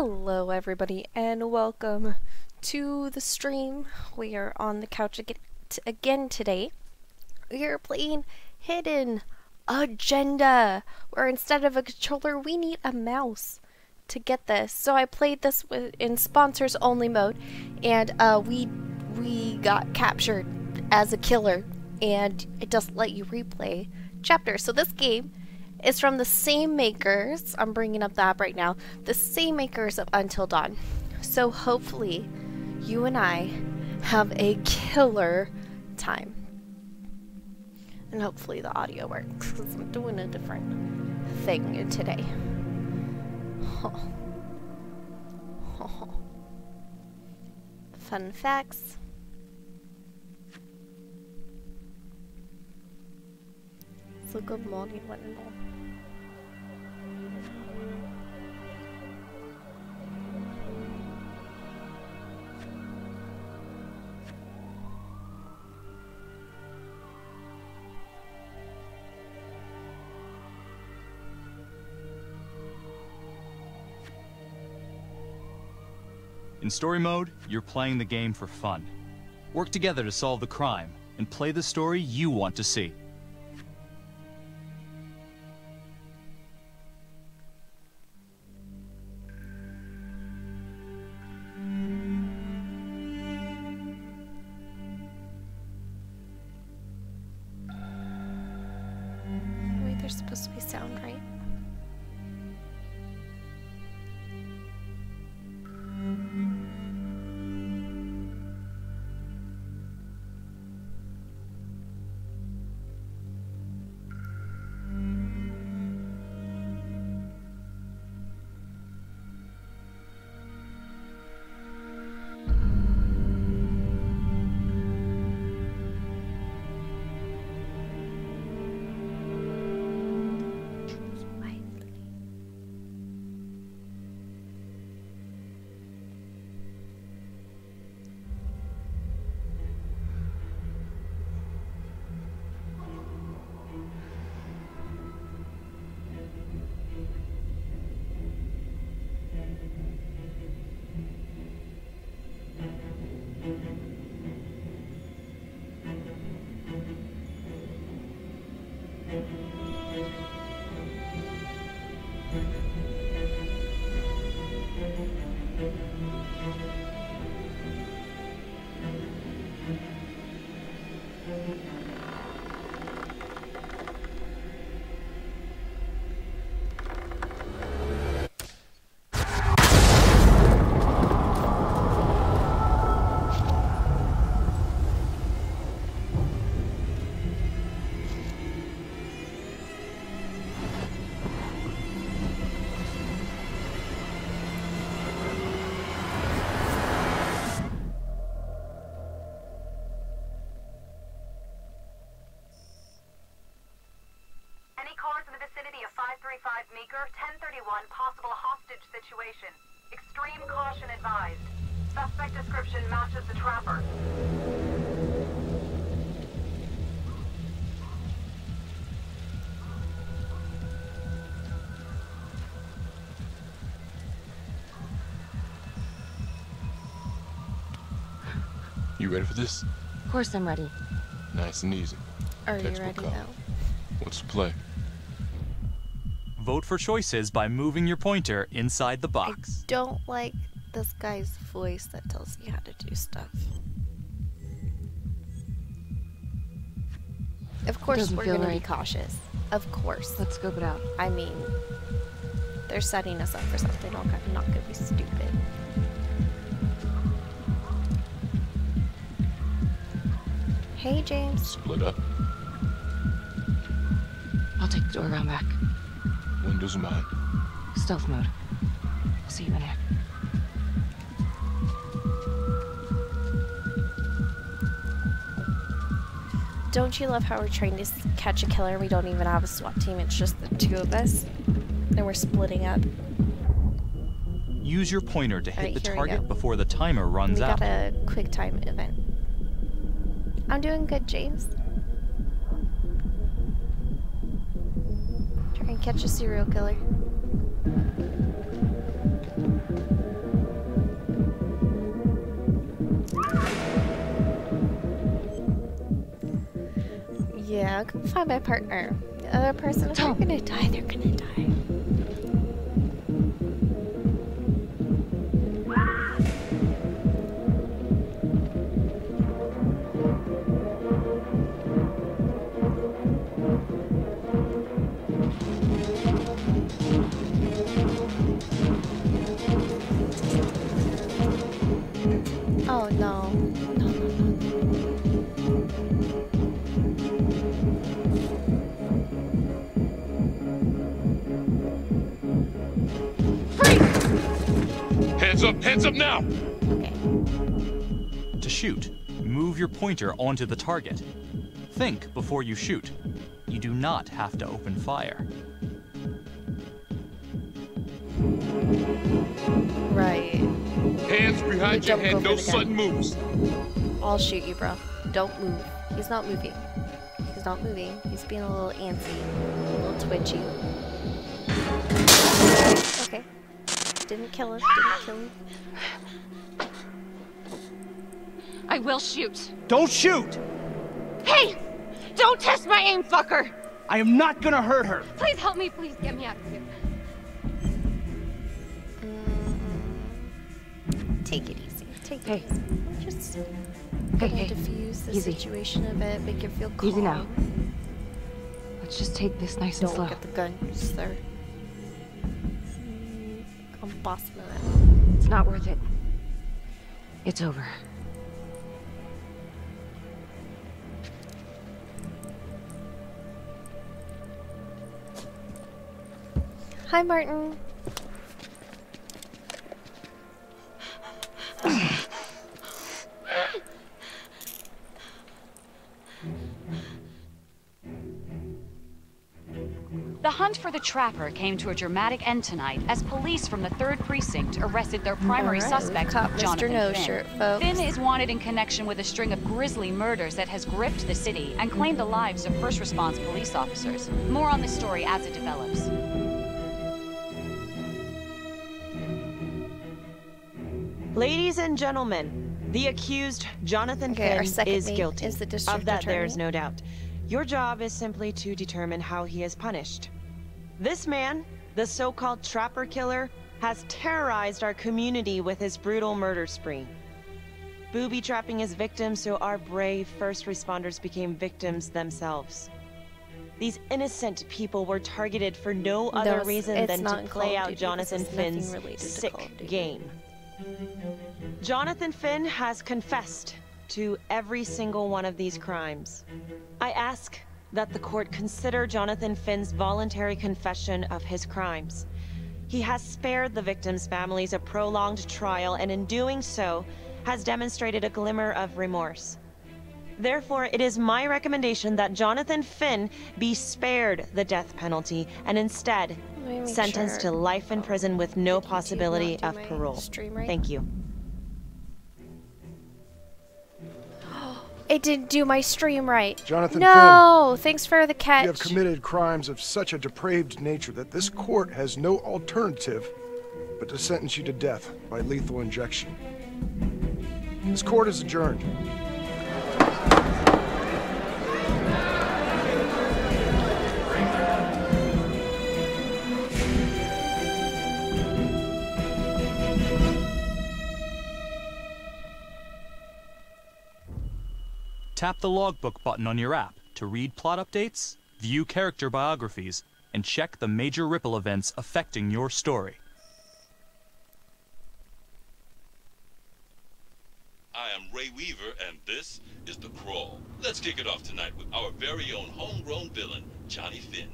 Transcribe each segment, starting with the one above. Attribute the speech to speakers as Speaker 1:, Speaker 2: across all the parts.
Speaker 1: Hello everybody and welcome to the stream. We are on the couch again today. We are playing Hidden Agenda, where instead of a controller we need a mouse to get this. So I played this in sponsors only mode, and we got captured as a killer, and it doesn't let you replay chapters. So this game is from the same makers, I'm bringing up the app right now, the same makers of Until Dawn. So hopefully you and I have a killer time. And hopefully the audio works, because I'm doing a different thing today. Fun facts. So good morning, one and all.
Speaker 2: In story mode, you're playing the game for fun. Work together to solve the crime, and play the story you want to see.
Speaker 1: Wait, there's supposed to be sound, right?
Speaker 3: Meeker, 1031, possible hostage situation. Extreme caution advised. Suspect description matches the trapper.
Speaker 4: You ready for this?
Speaker 5: Of course I'm ready.
Speaker 4: Nice and easy.
Speaker 1: Are you
Speaker 4: Textbook
Speaker 1: ready
Speaker 4: call.
Speaker 1: now?
Speaker 4: What's the play?
Speaker 2: Vote for choices by moving your pointer inside the
Speaker 1: I
Speaker 2: box.
Speaker 1: don't like this guy's voice that tells me how to do stuff. Of course
Speaker 5: Doesn't
Speaker 1: we're
Speaker 5: feel
Speaker 1: gonna be
Speaker 5: right.
Speaker 1: cautious. Of course.
Speaker 5: Let's scope it out.
Speaker 1: I mean, they're setting us up for something. I'm not gonna be stupid. Hey, James.
Speaker 4: Split up.
Speaker 5: I'll take the door around back.
Speaker 4: Windows mine.
Speaker 5: Stealth mode. I'll see you in here.
Speaker 1: Don't you love how we're trying to catch a killer and we don't even have a SWAT team? It's just the two of us. And we're splitting up.
Speaker 2: Use your pointer to hit
Speaker 1: Alright,
Speaker 2: the
Speaker 1: here we
Speaker 2: target
Speaker 1: go.
Speaker 2: before the timer runs
Speaker 1: We
Speaker 2: out.
Speaker 1: got a quick time event. I'm doing good, James. Try and catch a serial killer. Yeah, go find my partner. The other person, if they're gonna die, they're gonna die. Oh no. No, no,
Speaker 4: Hands up now!
Speaker 1: no. Okay.
Speaker 2: To shoot, move your pointer onto the target. Think before you shoot. You do not have to open fire.
Speaker 1: Right.
Speaker 4: Hands behind your
Speaker 1: Don't
Speaker 4: head,
Speaker 1: go
Speaker 4: no
Speaker 1: for the gun.
Speaker 4: sudden moves.
Speaker 1: I'll shoot you, bro. Don't move. He's not moving. He's not moving. He's being a little antsy, a little twitchy. Okay. Didn't kill him. Didn't kill him.
Speaker 5: I will shoot.
Speaker 6: Don't shoot!
Speaker 5: Hey! Don't test my aim, fucker!
Speaker 6: I am not gonna hurt her.
Speaker 5: Please help me. Please get me out of here.
Speaker 1: Take it easy. Take it
Speaker 5: Hey.
Speaker 1: easy. Just
Speaker 5: Hey,
Speaker 1: gonna
Speaker 5: hey.
Speaker 1: diffuse the
Speaker 5: Easy.
Speaker 1: situation a bit, make it feel calm.
Speaker 5: Easy now. Let's just take this nice and
Speaker 1: Don't
Speaker 5: slow.
Speaker 1: look at the gun, sir. I'm bossing it.
Speaker 5: It's not worth it. It's over.
Speaker 1: Hi, Martin.
Speaker 7: The hunt for the Trapper came to a dramatic end tonight as police from the 3rd Precinct arrested their primary
Speaker 1: All right, we've
Speaker 7: suspect,
Speaker 1: caught Mr.
Speaker 7: Jonathan
Speaker 1: No
Speaker 7: Finn.
Speaker 1: Shirt, folks.
Speaker 7: Finn is wanted in connection with a string of grisly murders that has gripped the city and claimed the lives of first response police officers. More on this story as it develops.
Speaker 8: Ladies and gentlemen, the accused, Jonathan
Speaker 1: Okay, our
Speaker 8: Finn,
Speaker 1: second
Speaker 8: is
Speaker 1: mate
Speaker 8: guilty.
Speaker 1: is the district
Speaker 8: Of that, there
Speaker 1: attorney.
Speaker 8: is no doubt. Your job is simply to determine how he is punished. This man, the so-called Trapper Killer, has terrorized our community with his brutal murder spree. Booby-trapping his victims so our brave first responders became victims themselves. These innocent people were targeted for no other
Speaker 1: it's
Speaker 8: reason than
Speaker 1: not
Speaker 8: to
Speaker 1: in
Speaker 8: play
Speaker 1: Call of
Speaker 8: out
Speaker 1: Duty.
Speaker 8: Jonathan
Speaker 1: This is nothing
Speaker 8: Finn's
Speaker 1: related to
Speaker 8: sick
Speaker 1: Call of Duty.
Speaker 8: game. Jonathan Finn has confessed to every single one of these crimes. I ask that the court consider Jonathan Finn's voluntary confession of his crimes. He has spared the victims' families a prolonged trial, and in doing so, has demonstrated a glimmer of remorse. Therefore, it is my recommendation that Jonathan Finn be spared the death penalty and instead
Speaker 1: Let me make
Speaker 8: sentenced
Speaker 1: sure.
Speaker 8: to life in prison with no
Speaker 1: Did YouTube
Speaker 8: possibility
Speaker 1: not do
Speaker 8: of
Speaker 1: my
Speaker 8: parole.
Speaker 1: stream right?
Speaker 8: Thank you.
Speaker 1: It didn't do my stream right.
Speaker 9: Jonathan
Speaker 1: No! Thanks for the catch.
Speaker 9: You have committed crimes of such a depraved nature that this court has no alternative but to sentence you to death by lethal injection. This court is adjourned.
Speaker 2: Tap the logbook button on your app to read plot updates, view character biographies, and check the major ripple events affecting your story.
Speaker 10: I am Ray Weaver, and this is The Crawl. Let's kick it off tonight with our very own homegrown villain, Johnny Finn,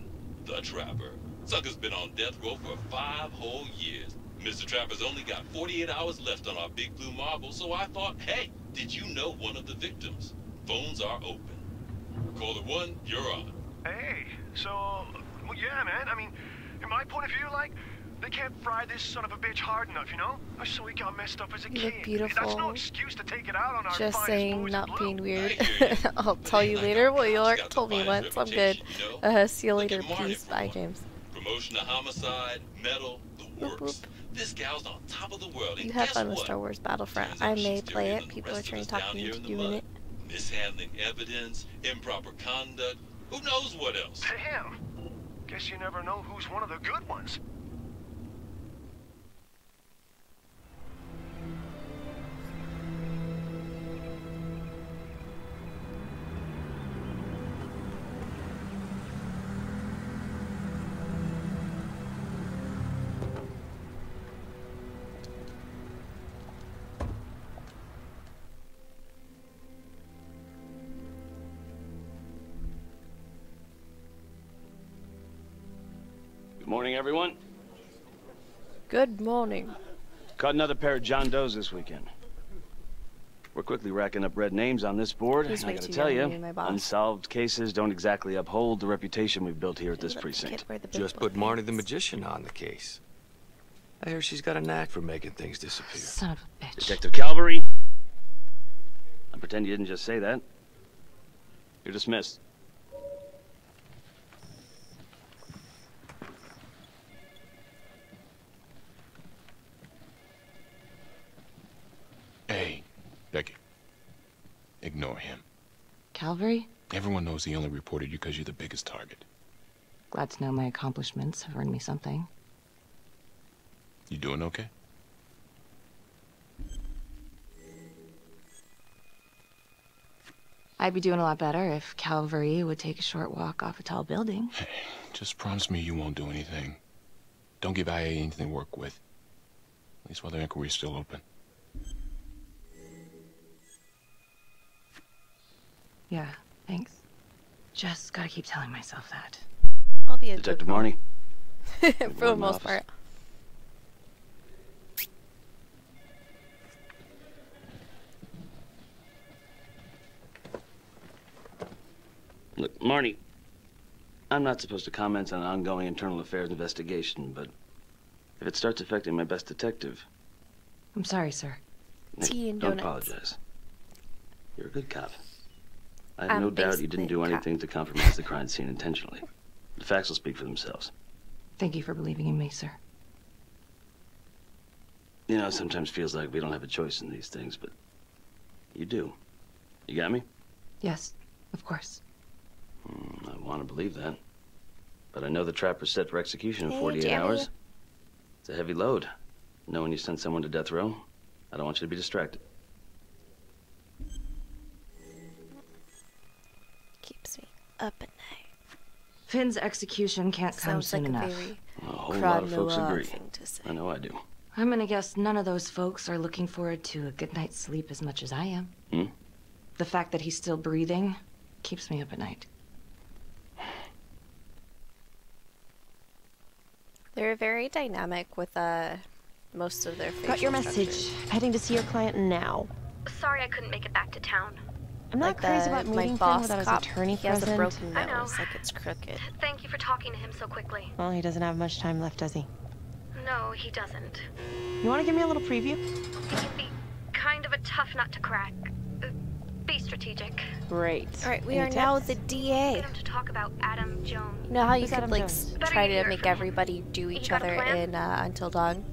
Speaker 10: the Trapper. Sucker's been on death row for 5 whole years. Mr. Trapper's only got 48 hours left on our big blue marble, so I thought, hey, did you know one of the victims? Phones are open. Caller 1, you're on.
Speaker 11: Hey, so, well, yeah, man. I mean, in my point of view, like, they can't fry this son of a bitch hard enough, you know? So he got messed up as a
Speaker 1: You
Speaker 11: kid.
Speaker 1: look beautiful.
Speaker 11: That's no excuse to take it out on our
Speaker 1: Just
Speaker 11: finest
Speaker 1: saying,
Speaker 11: boys
Speaker 1: not
Speaker 11: in blue.
Speaker 1: being weird.
Speaker 10: I hear you.
Speaker 1: I'll tell you
Speaker 10: Like
Speaker 1: later
Speaker 10: our
Speaker 1: what you
Speaker 10: cops
Speaker 1: already
Speaker 10: got the
Speaker 1: told me
Speaker 10: finest
Speaker 1: once. I'm good.
Speaker 10: reputation, you know?
Speaker 1: See you later.
Speaker 10: Look at Marty
Speaker 1: Peace.
Speaker 10: for
Speaker 1: Bye,
Speaker 10: one.
Speaker 1: James.
Speaker 10: Promotion to homicide, medal, the
Speaker 1: Boop,
Speaker 10: works.
Speaker 1: boop.
Speaker 10: This gal's on top of the world, and
Speaker 1: You have
Speaker 10: guess
Speaker 1: fun with
Speaker 10: what?
Speaker 1: Star Wars Battlefront.
Speaker 10: Turns
Speaker 1: I
Speaker 10: out
Speaker 1: may
Speaker 10: she's
Speaker 1: play
Speaker 10: dirtier
Speaker 1: it.
Speaker 10: than the
Speaker 1: People are
Speaker 10: rest of
Speaker 1: trying
Speaker 10: us
Speaker 1: to talk
Speaker 10: down
Speaker 1: me
Speaker 10: here
Speaker 1: into
Speaker 10: in the
Speaker 1: doing
Speaker 10: mud.
Speaker 1: it.
Speaker 10: Mishandling evidence, improper conduct, Who knows what else?
Speaker 11: Damn. Guess you never know who's one of the good ones.
Speaker 12: Good morning, everyone.
Speaker 1: Good morning.
Speaker 12: Caught another pair of John Does this weekend. We're quickly racking up red names on this board.
Speaker 1: He's
Speaker 12: I
Speaker 1: way
Speaker 12: gotta
Speaker 1: too
Speaker 12: tell
Speaker 1: young to
Speaker 12: you,
Speaker 1: be my boss.
Speaker 12: unsolved cases don't exactly uphold the reputation we've built here at this precinct.
Speaker 13: Just put Marty the Magician on the case. I hear she's got a knack for making things disappear.
Speaker 7: Son of a bitch.
Speaker 12: Detective Calvary? I pretend you didn't just say that. You're dismissed.
Speaker 4: Hey, Becky. Ignore him.
Speaker 7: Calvary?
Speaker 4: Everyone knows he only reported you because you're the biggest target.
Speaker 7: Glad to know my accomplishments have earned me something.
Speaker 4: You doing okay?
Speaker 7: I'd be doing a lot better if Calvary would take a short walk off a tall building.
Speaker 4: Hey, just promise me you won't do anything. Don't give IA anything to work with. At least while the inquiry's still open.
Speaker 7: Yeah, thanks. Just gotta keep telling myself that.
Speaker 1: I'll be a
Speaker 12: Detective Marnie.
Speaker 1: For the most part.
Speaker 12: Look, Marnie, I'm not supposed to comment on an ongoing internal affairs investigation, but if it starts affecting my best detective...
Speaker 7: I'm sorry, sir.
Speaker 1: Tea and
Speaker 12: Don't
Speaker 1: donuts.
Speaker 12: apologize. You're a good cop. I have no
Speaker 1: I'm
Speaker 12: doubt you didn't do
Speaker 1: basically a
Speaker 12: anything to compromise the crime scene intentionally. The facts will speak for themselves.
Speaker 7: Thank you for believing in me, sir.
Speaker 12: You know, it sometimes feels like we don't have a choice in these things, but you do. You got me?
Speaker 7: Yes, of course.
Speaker 12: I want to believe that. But I know the trapper's set for execution in
Speaker 1: Hey,
Speaker 12: 48
Speaker 1: Jerry.
Speaker 12: hours. It's a heavy load. Knowing you sent someone to death row, I don't want you to be distracted.
Speaker 1: Keeps me up at night.
Speaker 7: Finn's execution can't come
Speaker 1: Sounds
Speaker 7: soon
Speaker 1: like
Speaker 7: enough.
Speaker 1: a very
Speaker 12: A whole lot of folks
Speaker 1: Cromwell
Speaker 12: agree.
Speaker 1: thing to say.
Speaker 12: I know I do.
Speaker 7: I'm gonna guess none of those folks are looking forward to a good night's sleep as much as I am.
Speaker 12: Hmm?
Speaker 7: The fact that he's still breathing keeps me up at night.
Speaker 1: They're very dynamic with most of their facial
Speaker 8: Got your
Speaker 1: structures.
Speaker 8: message. Heading to see your client now.
Speaker 14: Sorry I couldn't make it back to town.
Speaker 8: I'm not
Speaker 1: Like
Speaker 8: crazy about
Speaker 1: my
Speaker 8: meeting Finn
Speaker 1: boss
Speaker 8: without his
Speaker 1: cop,
Speaker 8: attorney
Speaker 1: he has
Speaker 8: present.
Speaker 1: a broken
Speaker 14: I know.
Speaker 1: nose, like it's crooked.
Speaker 14: Thank you for talking to him so quickly.
Speaker 8: Well, he doesn't have much time left, does he?
Speaker 14: No, he doesn't.
Speaker 8: You want to give me a little preview?
Speaker 14: He can be kind of a tough nut to crack. Be strategic.
Speaker 8: Great.
Speaker 1: All right, we
Speaker 8: Any
Speaker 1: are now
Speaker 8: tips?
Speaker 1: the DA.
Speaker 14: Get him to talk about Adam Jones.
Speaker 1: You know how you
Speaker 8: Who's
Speaker 1: could
Speaker 8: Adam
Speaker 1: like
Speaker 8: Jones?
Speaker 14: Better
Speaker 1: try
Speaker 14: you
Speaker 1: to
Speaker 14: hear
Speaker 1: make
Speaker 14: from him.
Speaker 1: everybody do each
Speaker 14: got a
Speaker 1: other
Speaker 14: plan?
Speaker 1: in Until Dawn?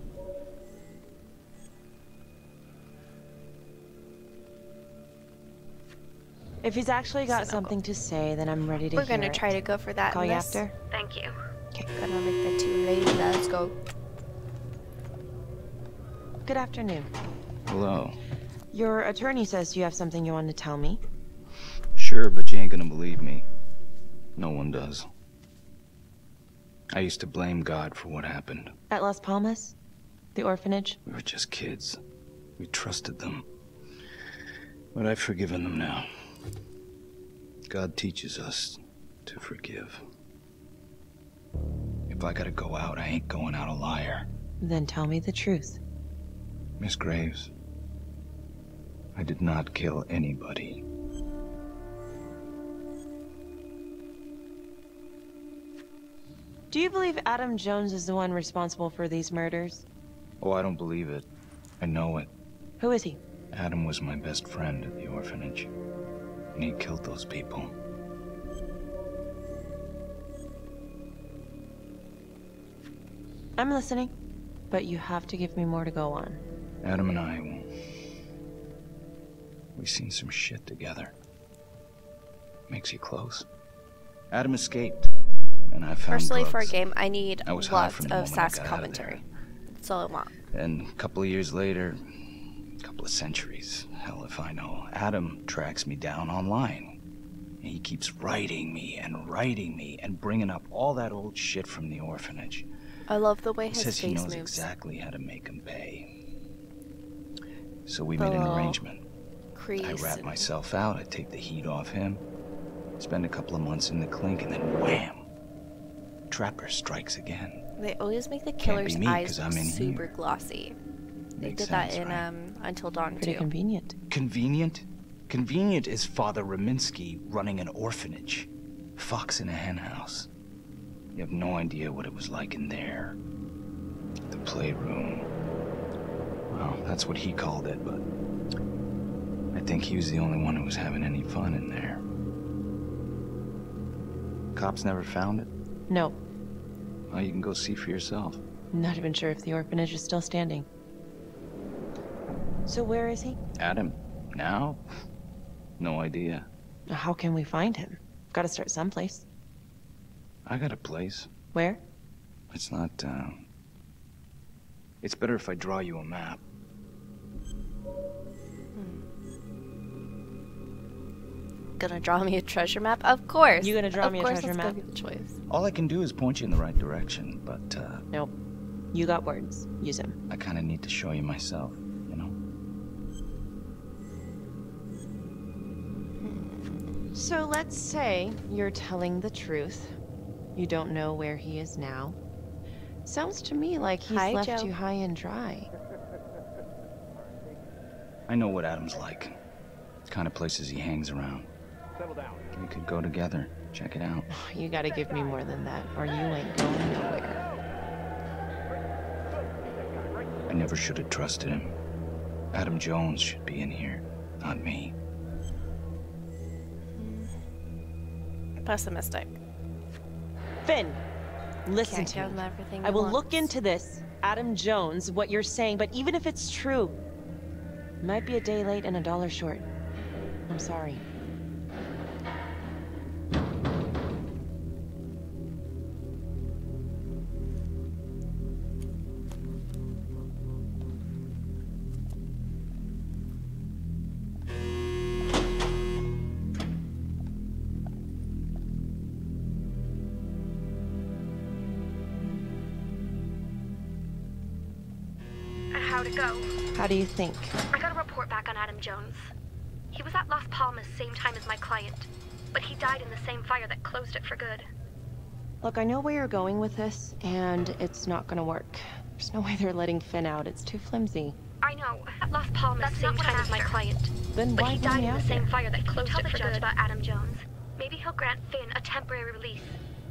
Speaker 8: If he's actually got
Speaker 1: So-
Speaker 8: something to say, then I'm ready to
Speaker 1: We're
Speaker 8: hear
Speaker 1: gonna
Speaker 8: it.
Speaker 1: try to go for that.
Speaker 8: Call
Speaker 1: in
Speaker 8: you
Speaker 1: this.
Speaker 8: after?
Speaker 14: Thank you.
Speaker 1: Gonna make the two ladies. Let's go.
Speaker 8: Good afternoon.
Speaker 15: Hello.
Speaker 8: Your attorney says you have something you want to tell me.
Speaker 15: Sure, but you ain't gonna believe me. No one does. I used to blame God for what happened.
Speaker 8: At Las Palmas? The orphanage?
Speaker 15: We were just kids. We trusted them. But I've forgiven them now. God teaches us to forgive. If I gotta go out, I ain't going out a liar.
Speaker 8: Then tell me the truth.
Speaker 15: Miss Graves, I did not kill anybody.
Speaker 8: Do you believe Adam Jones is the one responsible for these murders?
Speaker 15: Oh, I don't believe it. I know it.
Speaker 8: Who is he?
Speaker 15: Adam was my best friend at the orphanage. And he killed those people.
Speaker 8: I'm listening, but you have to give me more to go on.
Speaker 15: Adam and I, we seen some shit together. Makes you close. Adam escaped, and I found
Speaker 1: Personally,
Speaker 15: drugs.
Speaker 1: for a game, I need
Speaker 15: I was high
Speaker 1: lots
Speaker 15: from the
Speaker 1: of
Speaker 15: moment I
Speaker 1: sass
Speaker 15: got out of
Speaker 1: commentary. That's all I want.
Speaker 15: And a couple of years later, a couple of centuries, hell if I know, Adam tracks me down online. And he keeps writing me and bringing up all that old shit from the orphanage.
Speaker 1: I love the way
Speaker 15: He
Speaker 1: his
Speaker 15: says
Speaker 1: face
Speaker 15: he knows
Speaker 1: moves.
Speaker 15: exactly how to make him pay. So we made an
Speaker 1: little
Speaker 15: arrangement.
Speaker 1: crease
Speaker 15: I rat
Speaker 1: and-
Speaker 15: myself out, I take the heat off him, spend a couple of months in the clink, and then wham! Trapper strikes again.
Speaker 1: They always make the
Speaker 15: Can't
Speaker 1: killer's
Speaker 15: be me,
Speaker 1: eyes
Speaker 15: 'cause
Speaker 1: look
Speaker 15: I'm in
Speaker 1: super
Speaker 15: here.
Speaker 1: glossy. They
Speaker 15: Makes
Speaker 1: did that
Speaker 15: sense,
Speaker 1: in
Speaker 15: right?
Speaker 1: Until Dawn
Speaker 8: Pretty
Speaker 1: too.
Speaker 8: convenient.
Speaker 15: Convenient? Convenient is Father Raminsky running an orphanage. Fox in a henhouse. You have no idea what it was like in there. The playroom. Well, that's what he called it, but I think he was the only one who was having any fun in there. Cops never found it?
Speaker 8: No,
Speaker 15: Well, you can go see for yourself.
Speaker 8: not even sure if the orphanage is still standing. So where is he?
Speaker 15: Adam? Now? No idea.
Speaker 8: How can we find him? Gotta start someplace.
Speaker 15: I got a place.
Speaker 8: Where?
Speaker 15: It's not, It's better if I draw you a map.
Speaker 1: Gonna draw me a treasure map? Of course.
Speaker 8: You gonna draw me a treasure
Speaker 1: Of course,
Speaker 8: map?
Speaker 1: that's gonna be the choice.
Speaker 15: All I can do is point you in the right direction, but,
Speaker 8: Nope. You got words. Use them.
Speaker 15: I kinda need to show you myself, you know?
Speaker 8: So let's say you're telling the truth. You don't know where he is now. Sounds to me like he's
Speaker 1: Hi,
Speaker 8: left
Speaker 1: Joe.
Speaker 8: you high and dry.
Speaker 15: I know what Adam's like. The kind of places he hangs around.
Speaker 11: Settle down.
Speaker 15: We could go together. Check it out.
Speaker 8: You gotta give me more than that, or you ain't going nowhere.
Speaker 15: I never should have trusted him. Adam Jones should be in here, not me.
Speaker 1: Pessimistic.
Speaker 8: Finn, listen
Speaker 1: Can't
Speaker 8: to
Speaker 1: give
Speaker 8: me.
Speaker 1: him everything
Speaker 8: I
Speaker 1: he
Speaker 8: will
Speaker 1: wants.
Speaker 8: look into this. Adam Jones, what you're saying, but even if it's true, might be a day late and $1 short. I'm sorry.
Speaker 14: How'd it go?
Speaker 8: How do you think?
Speaker 14: I got a report back on Adam Jones. He was at Las Palmas same time as my client, but he died in the same fire that closed it for good.
Speaker 8: Look, I know where you're going with this, and it's not gonna work. There's no way they're letting Finn out. It's too flimsy.
Speaker 14: I know. At Las Palmas same time as my client.
Speaker 8: Then
Speaker 14: But
Speaker 8: why
Speaker 14: he
Speaker 8: bring
Speaker 14: died
Speaker 8: me
Speaker 14: in the
Speaker 8: out
Speaker 14: same
Speaker 8: there?
Speaker 14: fire that closed Tell it the for judge good. about Adam Jones. Maybe he'll grant Finn a temporary release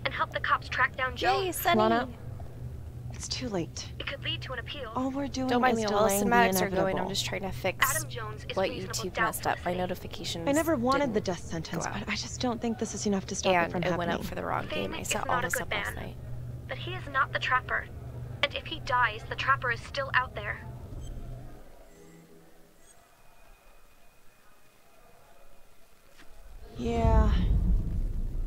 Speaker 14: and help the cops track down Jones.
Speaker 1: Yay, Sunny!
Speaker 8: Lana, it's too late.
Speaker 14: It could lead to an appeal.
Speaker 8: All we're doing
Speaker 1: Don't mind
Speaker 8: is
Speaker 1: me while the
Speaker 8: delaying the
Speaker 1: cinematics are going.
Speaker 8: inevitable.
Speaker 1: I'm just trying to fix
Speaker 14: Adam Jones is
Speaker 1: what
Speaker 14: reasonable
Speaker 1: YouTube
Speaker 14: doubt
Speaker 1: messed up. My notifications.
Speaker 8: I never wanted the
Speaker 1: didn't
Speaker 8: death sentence,
Speaker 1: go out.
Speaker 8: but I just don't think this is enough to stop
Speaker 1: And
Speaker 8: it from
Speaker 1: it
Speaker 8: happening.
Speaker 1: went out for the wrong game. I
Speaker 14: Finn
Speaker 1: set
Speaker 14: is
Speaker 1: all
Speaker 14: not a
Speaker 1: this
Speaker 14: good
Speaker 1: up last
Speaker 14: man.
Speaker 1: night.
Speaker 14: But he is not the trapper. And if he dies, the trapper is still out there.
Speaker 8: Yeah.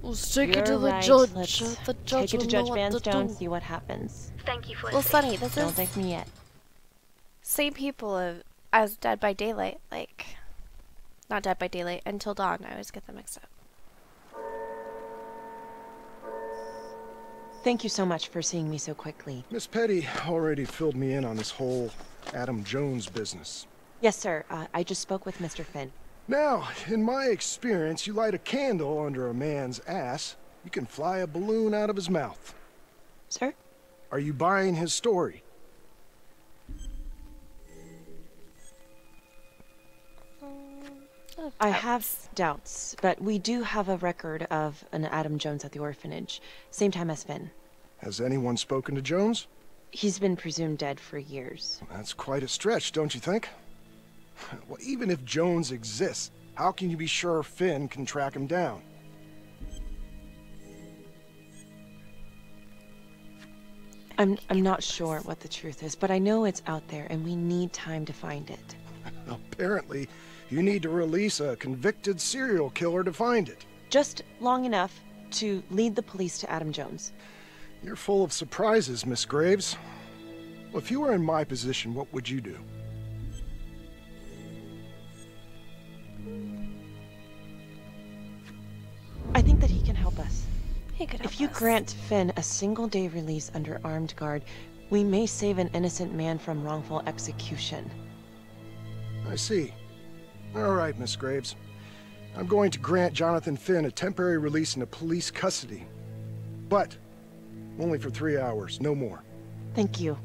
Speaker 1: Let's take
Speaker 8: You're
Speaker 1: it to the
Speaker 8: right.
Speaker 1: judge.
Speaker 8: Let's
Speaker 1: The judge
Speaker 8: take it to
Speaker 1: will
Speaker 8: Judge
Speaker 1: know what to
Speaker 8: Vanstone,
Speaker 1: do.
Speaker 8: see what happens.
Speaker 14: Thank you for
Speaker 1: Well,
Speaker 14: listening.
Speaker 1: Sunny, this
Speaker 8: Don't
Speaker 1: is
Speaker 8: thank me yet.
Speaker 1: same people as Dead by Daylight. Like, not Dead by Daylight, Until Dawn. I always get them mixed up.
Speaker 8: Thank you so much for seeing me so quickly.
Speaker 9: Miss Petty already filled me in on this whole Adam Jones business.
Speaker 8: Yes, sir. I just spoke with Mr. Finn.
Speaker 9: Now, in my experience, you light a candle under a man's ass, you can fly a balloon out of his mouth.
Speaker 8: Sir?
Speaker 9: Are you buying his story?
Speaker 8: I have doubts, but we do have a record of an Adam Jones at the orphanage. Same time as Finn.
Speaker 9: Has anyone spoken to Jones?
Speaker 8: He's been presumed dead for years.
Speaker 9: That's quite a stretch, don't you think? Well, even if Jones exists, how can you be sure Finn can track him down?
Speaker 8: I'm not sure what the truth is, but I know it's out there, and we need time to find it.
Speaker 9: Apparently, you need to release a convicted serial killer to find it.
Speaker 8: Just long enough to lead the police to Adam Jones.
Speaker 9: You're full of surprises, Miss Graves. Well, if you were in my position, what would you do?
Speaker 8: I think that he can help us.
Speaker 1: He could help
Speaker 8: If you
Speaker 1: us.
Speaker 8: grant Finn a single-day release under armed guard, we may save an innocent man from wrongful execution.
Speaker 9: I see. All right, Miss Graves. I'm going to grant Jonathan Finn a temporary release into police custody. But only for 3 hours, no more.
Speaker 8: Thank you.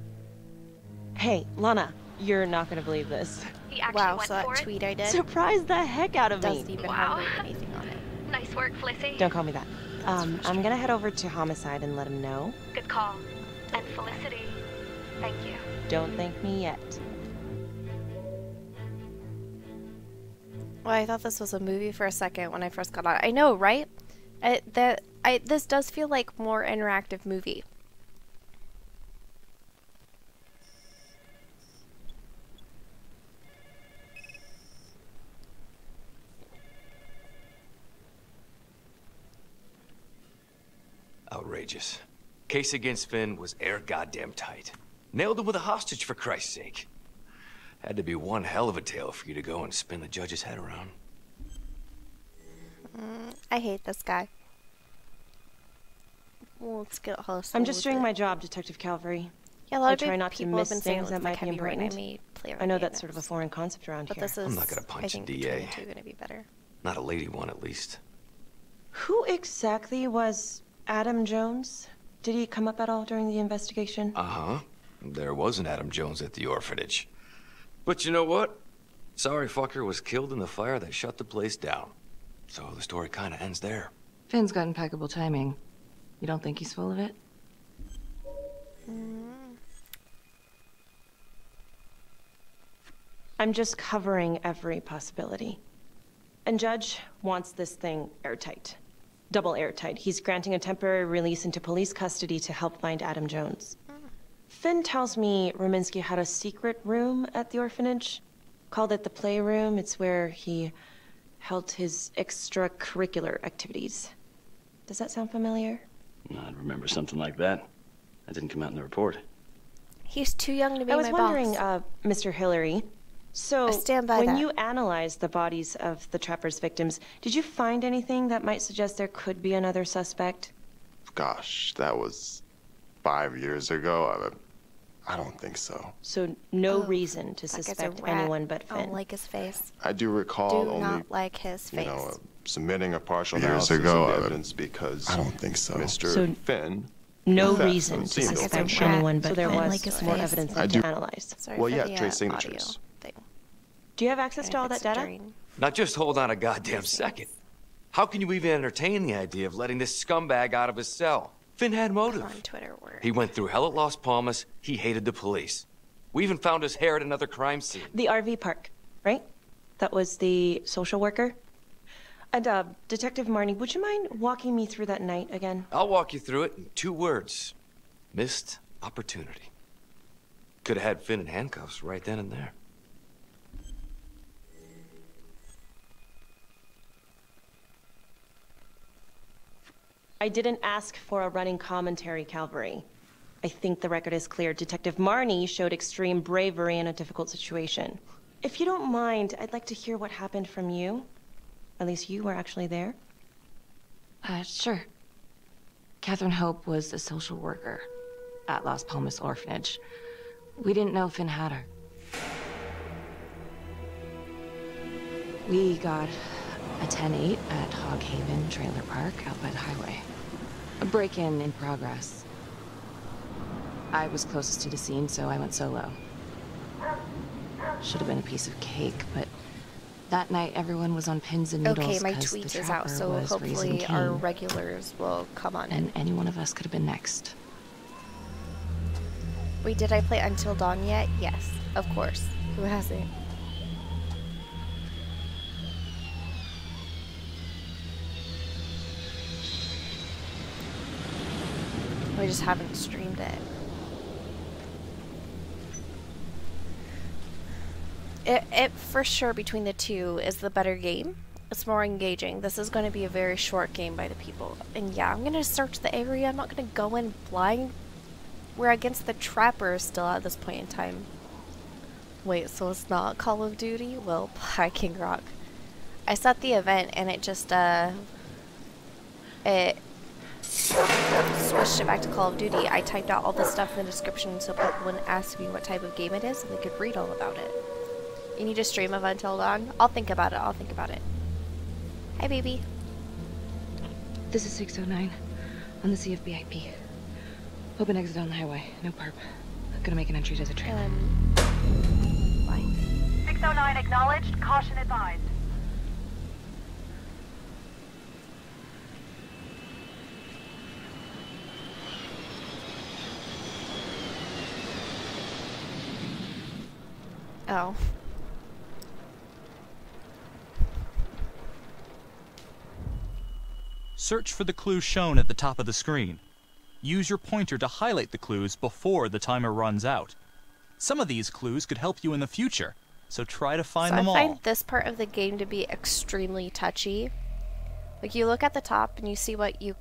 Speaker 8: Hey, Lana, you're not gonna believe this.
Speaker 14: He actually
Speaker 1: Wow,
Speaker 14: went
Speaker 1: so that
Speaker 14: for it.
Speaker 1: tweet I did
Speaker 8: Surprised the heck out of me.
Speaker 1: doesn't even
Speaker 14: Wow.
Speaker 1: have anything on it.
Speaker 14: Nice work, Felicity.
Speaker 8: Don't call me that. I'm gonna head over to Homicide and let him know.
Speaker 14: Good call. And Felicity, thank you.
Speaker 8: Don't thank me yet.
Speaker 1: Well, I thought this was a movie for a second when I first got on. I know, right? This does feel like more interactive movie.
Speaker 13: Outrageous. Case against Finn was air goddamn tight. Nailed him with a hostage, for Christ's sake. Had to be one hell of a tale for you to go and spin the judge's head around.
Speaker 1: I hate this guy. Well, let's get close.
Speaker 8: I'm just doing my job, Detective Calvary.
Speaker 1: Yeah, a lot
Speaker 8: I
Speaker 1: of
Speaker 8: try not to
Speaker 1: people have
Speaker 8: miss
Speaker 1: been saying
Speaker 8: things
Speaker 1: it's
Speaker 8: that
Speaker 1: the
Speaker 8: might be
Speaker 1: Chemie Brain. I
Speaker 8: important.
Speaker 1: may play
Speaker 8: I know
Speaker 1: around
Speaker 8: that's
Speaker 1: in
Speaker 8: sort of a
Speaker 1: this.
Speaker 8: foreign concept around
Speaker 1: But
Speaker 8: here.
Speaker 1: this is,
Speaker 13: I'm not gonna punch
Speaker 1: I
Speaker 13: a
Speaker 1: think,
Speaker 13: DA.
Speaker 1: between the two gonna be better.
Speaker 13: Not a lady one, at least.
Speaker 8: Who exactly was Adam Jones? Did he come up at all during the investigation?
Speaker 13: Uh-huh. There was an Adam Jones at the orphanage. But you know what? Sorry fucker was killed in the fire that shut the place down. So the story kind of ends there.
Speaker 16: Finn's got impeccable timing. You don't think he's full of it?
Speaker 8: I'm just covering every possibility. And Judge wants this thing airtight. Double airtight. He's granting a temporary release into police custody to help find Adam Jones. Finn tells me Rominsky had a secret room at the orphanage. Called it the playroom. It's where he held his extracurricular activities. Does that sound familiar?
Speaker 12: I'd remember something like that. That didn't come out in the report.
Speaker 1: He's too young to be
Speaker 8: I was
Speaker 1: my
Speaker 8: wondering,
Speaker 1: boss.
Speaker 8: Mr. Hillary, so
Speaker 1: I stand by
Speaker 8: when
Speaker 1: that.
Speaker 8: you analyzed the bodies of the trapper's victims, did you find anything that might suggest there could be another suspect?
Speaker 17: Gosh, that was 5 years ago. I don't think so.
Speaker 8: So no reason to
Speaker 1: That guy's a
Speaker 8: suspect
Speaker 1: rat.
Speaker 8: anyone but
Speaker 1: I
Speaker 8: Finn.
Speaker 1: don't like his face.
Speaker 17: I do recall
Speaker 1: Do
Speaker 17: only,
Speaker 1: not like his face.
Speaker 17: submitting a partial
Speaker 9: Years
Speaker 17: analysis
Speaker 9: ago,
Speaker 17: of evidence because
Speaker 9: I don't think so.
Speaker 17: Mr.
Speaker 8: So
Speaker 17: Finn.
Speaker 8: No
Speaker 17: confessed
Speaker 8: reason
Speaker 17: and
Speaker 8: to
Speaker 17: seemed
Speaker 8: suspect
Speaker 17: open.
Speaker 8: anyone but
Speaker 1: So there
Speaker 8: Finn.
Speaker 1: was Like his
Speaker 8: more
Speaker 1: face.
Speaker 8: evidence
Speaker 17: I
Speaker 8: to
Speaker 17: do-
Speaker 8: analyze.
Speaker 1: Sorry
Speaker 17: Well,
Speaker 1: for
Speaker 17: yeah,
Speaker 1: the,
Speaker 17: trace
Speaker 1: audio
Speaker 17: signatures.
Speaker 1: thing.
Speaker 8: Do you have access to all that data?
Speaker 13: Now just hold on a goddamn second. How can you even entertain the idea of letting this scumbag out of his cell? Finn had motive.
Speaker 1: On Twitter, where
Speaker 13: He went through hell at Las Palmas. He hated the police. We even found his hair at another crime scene.
Speaker 8: The RV park, right? That was the social worker? And, Detective Marnie, would you mind walking me through that night again?
Speaker 13: I'll walk you through it in 2 words. Missed opportunity. Could have had Finn in handcuffs right then and there.
Speaker 8: I didn't ask for a running commentary, Calvary. I think the record is clear. Detective Marnie showed extreme bravery in a difficult situation. If you don't mind, I'd like to hear what happened from you. At least you were actually there.
Speaker 16: Sure. Catherine Hope was a social worker at Las Palmas Orphanage. We didn't know Finn had her. We got a 10-8 at Hog Haven Trailer Park out by the highway. A break-in in progress. I was closest to the scene, so I went solo. Should have been a piece of cake, but that night everyone was on pins and needles.
Speaker 1: Okay, my
Speaker 16: 'cause
Speaker 1: tweet
Speaker 16: the
Speaker 1: is out,
Speaker 16: trapper
Speaker 1: so
Speaker 16: was raising
Speaker 1: hopefully our
Speaker 16: Cain,
Speaker 1: regulars will come on
Speaker 16: and
Speaker 1: in.
Speaker 16: any one of us could have been next.
Speaker 1: Wait, did I play Until Dawn yet? Yes, of course. Who hasn't? We just haven't streamed it. It for sure between the two is the better game. It's more engaging. This is going to be a very short game by the people. And yeah, I'm going to search the area. I'm not going to go in blind. We're against the trappers still at this point in time. Wait, so it's not Call of Duty? Well, hi King Rock. I set the event and it just, it switched it back to Call of Duty. I typed out all the stuff in the description so people wouldn't ask me what type of game it is and they could read all about it. You need to stream of Until Dawn? I'll think about it. I'll think about it. Hi, baby.
Speaker 16: This is 609 on the CFBIP. Open exit on the highway. No perp. Gonna make an entry to the trailer.
Speaker 1: Bye.
Speaker 3: 609 acknowledged. Caution advised.
Speaker 1: Oh.
Speaker 2: Search for the clues shown at the top of the screen. Use your pointer to highlight the clues before the timer runs out. Some of these clues could help you in the future, so try to find them all.
Speaker 1: I find this part of the game to be extremely touchy. Like, you look at the top and you see what you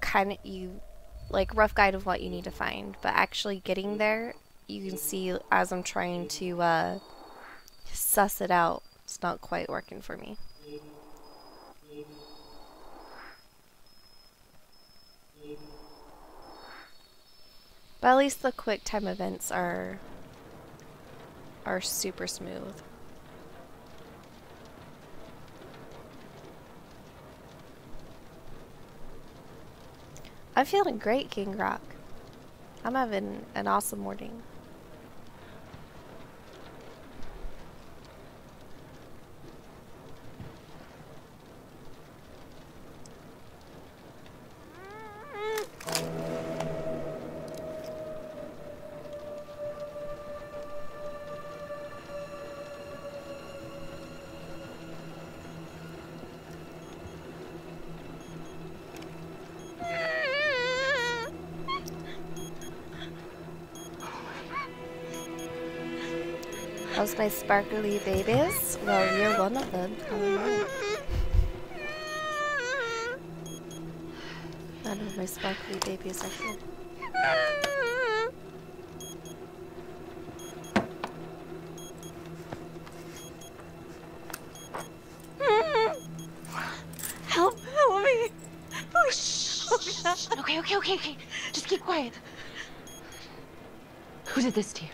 Speaker 1: like, rough guide of what you need to find, but actually getting there, you can see as I'm trying to suss it out, it's not quite working for me. But at least the quick time events are super smooth. I'm feeling great, King Rock. I'm having an awesome morning. How's my sparkly babies? Well, you're one of them. None of my sparkly babies are here.
Speaker 5: Help me. Please. Okay. Just keep quiet.
Speaker 16: Who did this to you?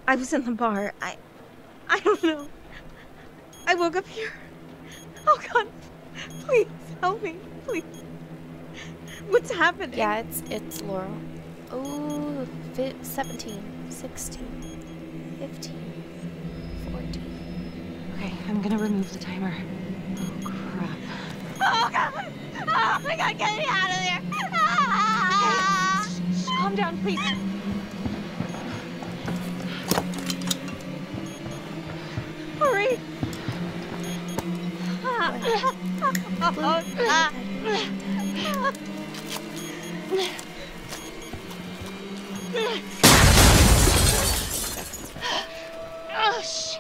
Speaker 5: I was in the bar. I don't know. I woke up here. Oh God, please help me, please. What's happening?
Speaker 1: Yeah, it's Laurel. Oh, 17, 16, 15, 14.
Speaker 16: Okay, I'm gonna remove the timer. Oh crap.
Speaker 5: Oh God! Oh my God, get me out of there!
Speaker 16: Okay. Calm down, please.
Speaker 5: Hurry! Oh, shit.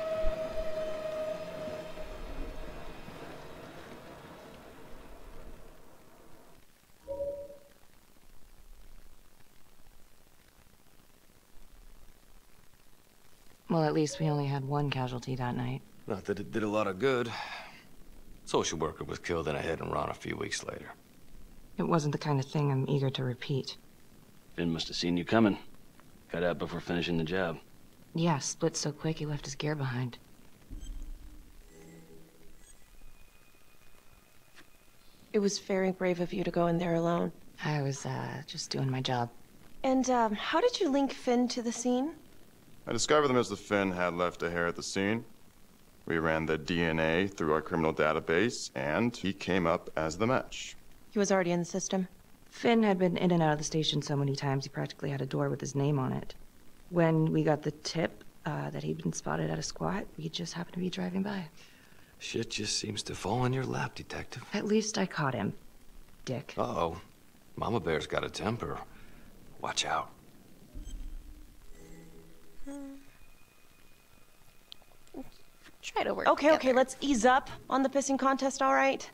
Speaker 16: Well, at least we only had one casualty that night.
Speaker 13: Not that it did a lot of good. Social worker was killed in a hit and run a few weeks later.
Speaker 16: It wasn't the kind of thing I'm eager to repeat.
Speaker 12: Finn must have seen you coming. Got out before finishing the job.
Speaker 16: Yeah, split so quick he left his gear behind.
Speaker 8: It was very brave of you to go in there alone.
Speaker 16: I was, just doing my job.
Speaker 8: And, how did you link Finn to the scene?
Speaker 17: I discovered that Mr. Finn had left a hair at the scene. We ran the DNA through our criminal database, and he came up as the match.
Speaker 8: He was already in the system.
Speaker 16: Finn had been in and out of the station so many times he practically had a door with his name on it. When we got the tip that he'd been spotted at a squat, we just happened to be driving by.
Speaker 13: Shit just seems to fall in your lap, Detective.
Speaker 16: At least I caught him, Dick.
Speaker 13: Uh-oh. Mama Bear's got a temper. Watch out.
Speaker 1: try to work
Speaker 8: Okay,
Speaker 1: together.
Speaker 8: okay, let's ease up on the pissing contest, all right?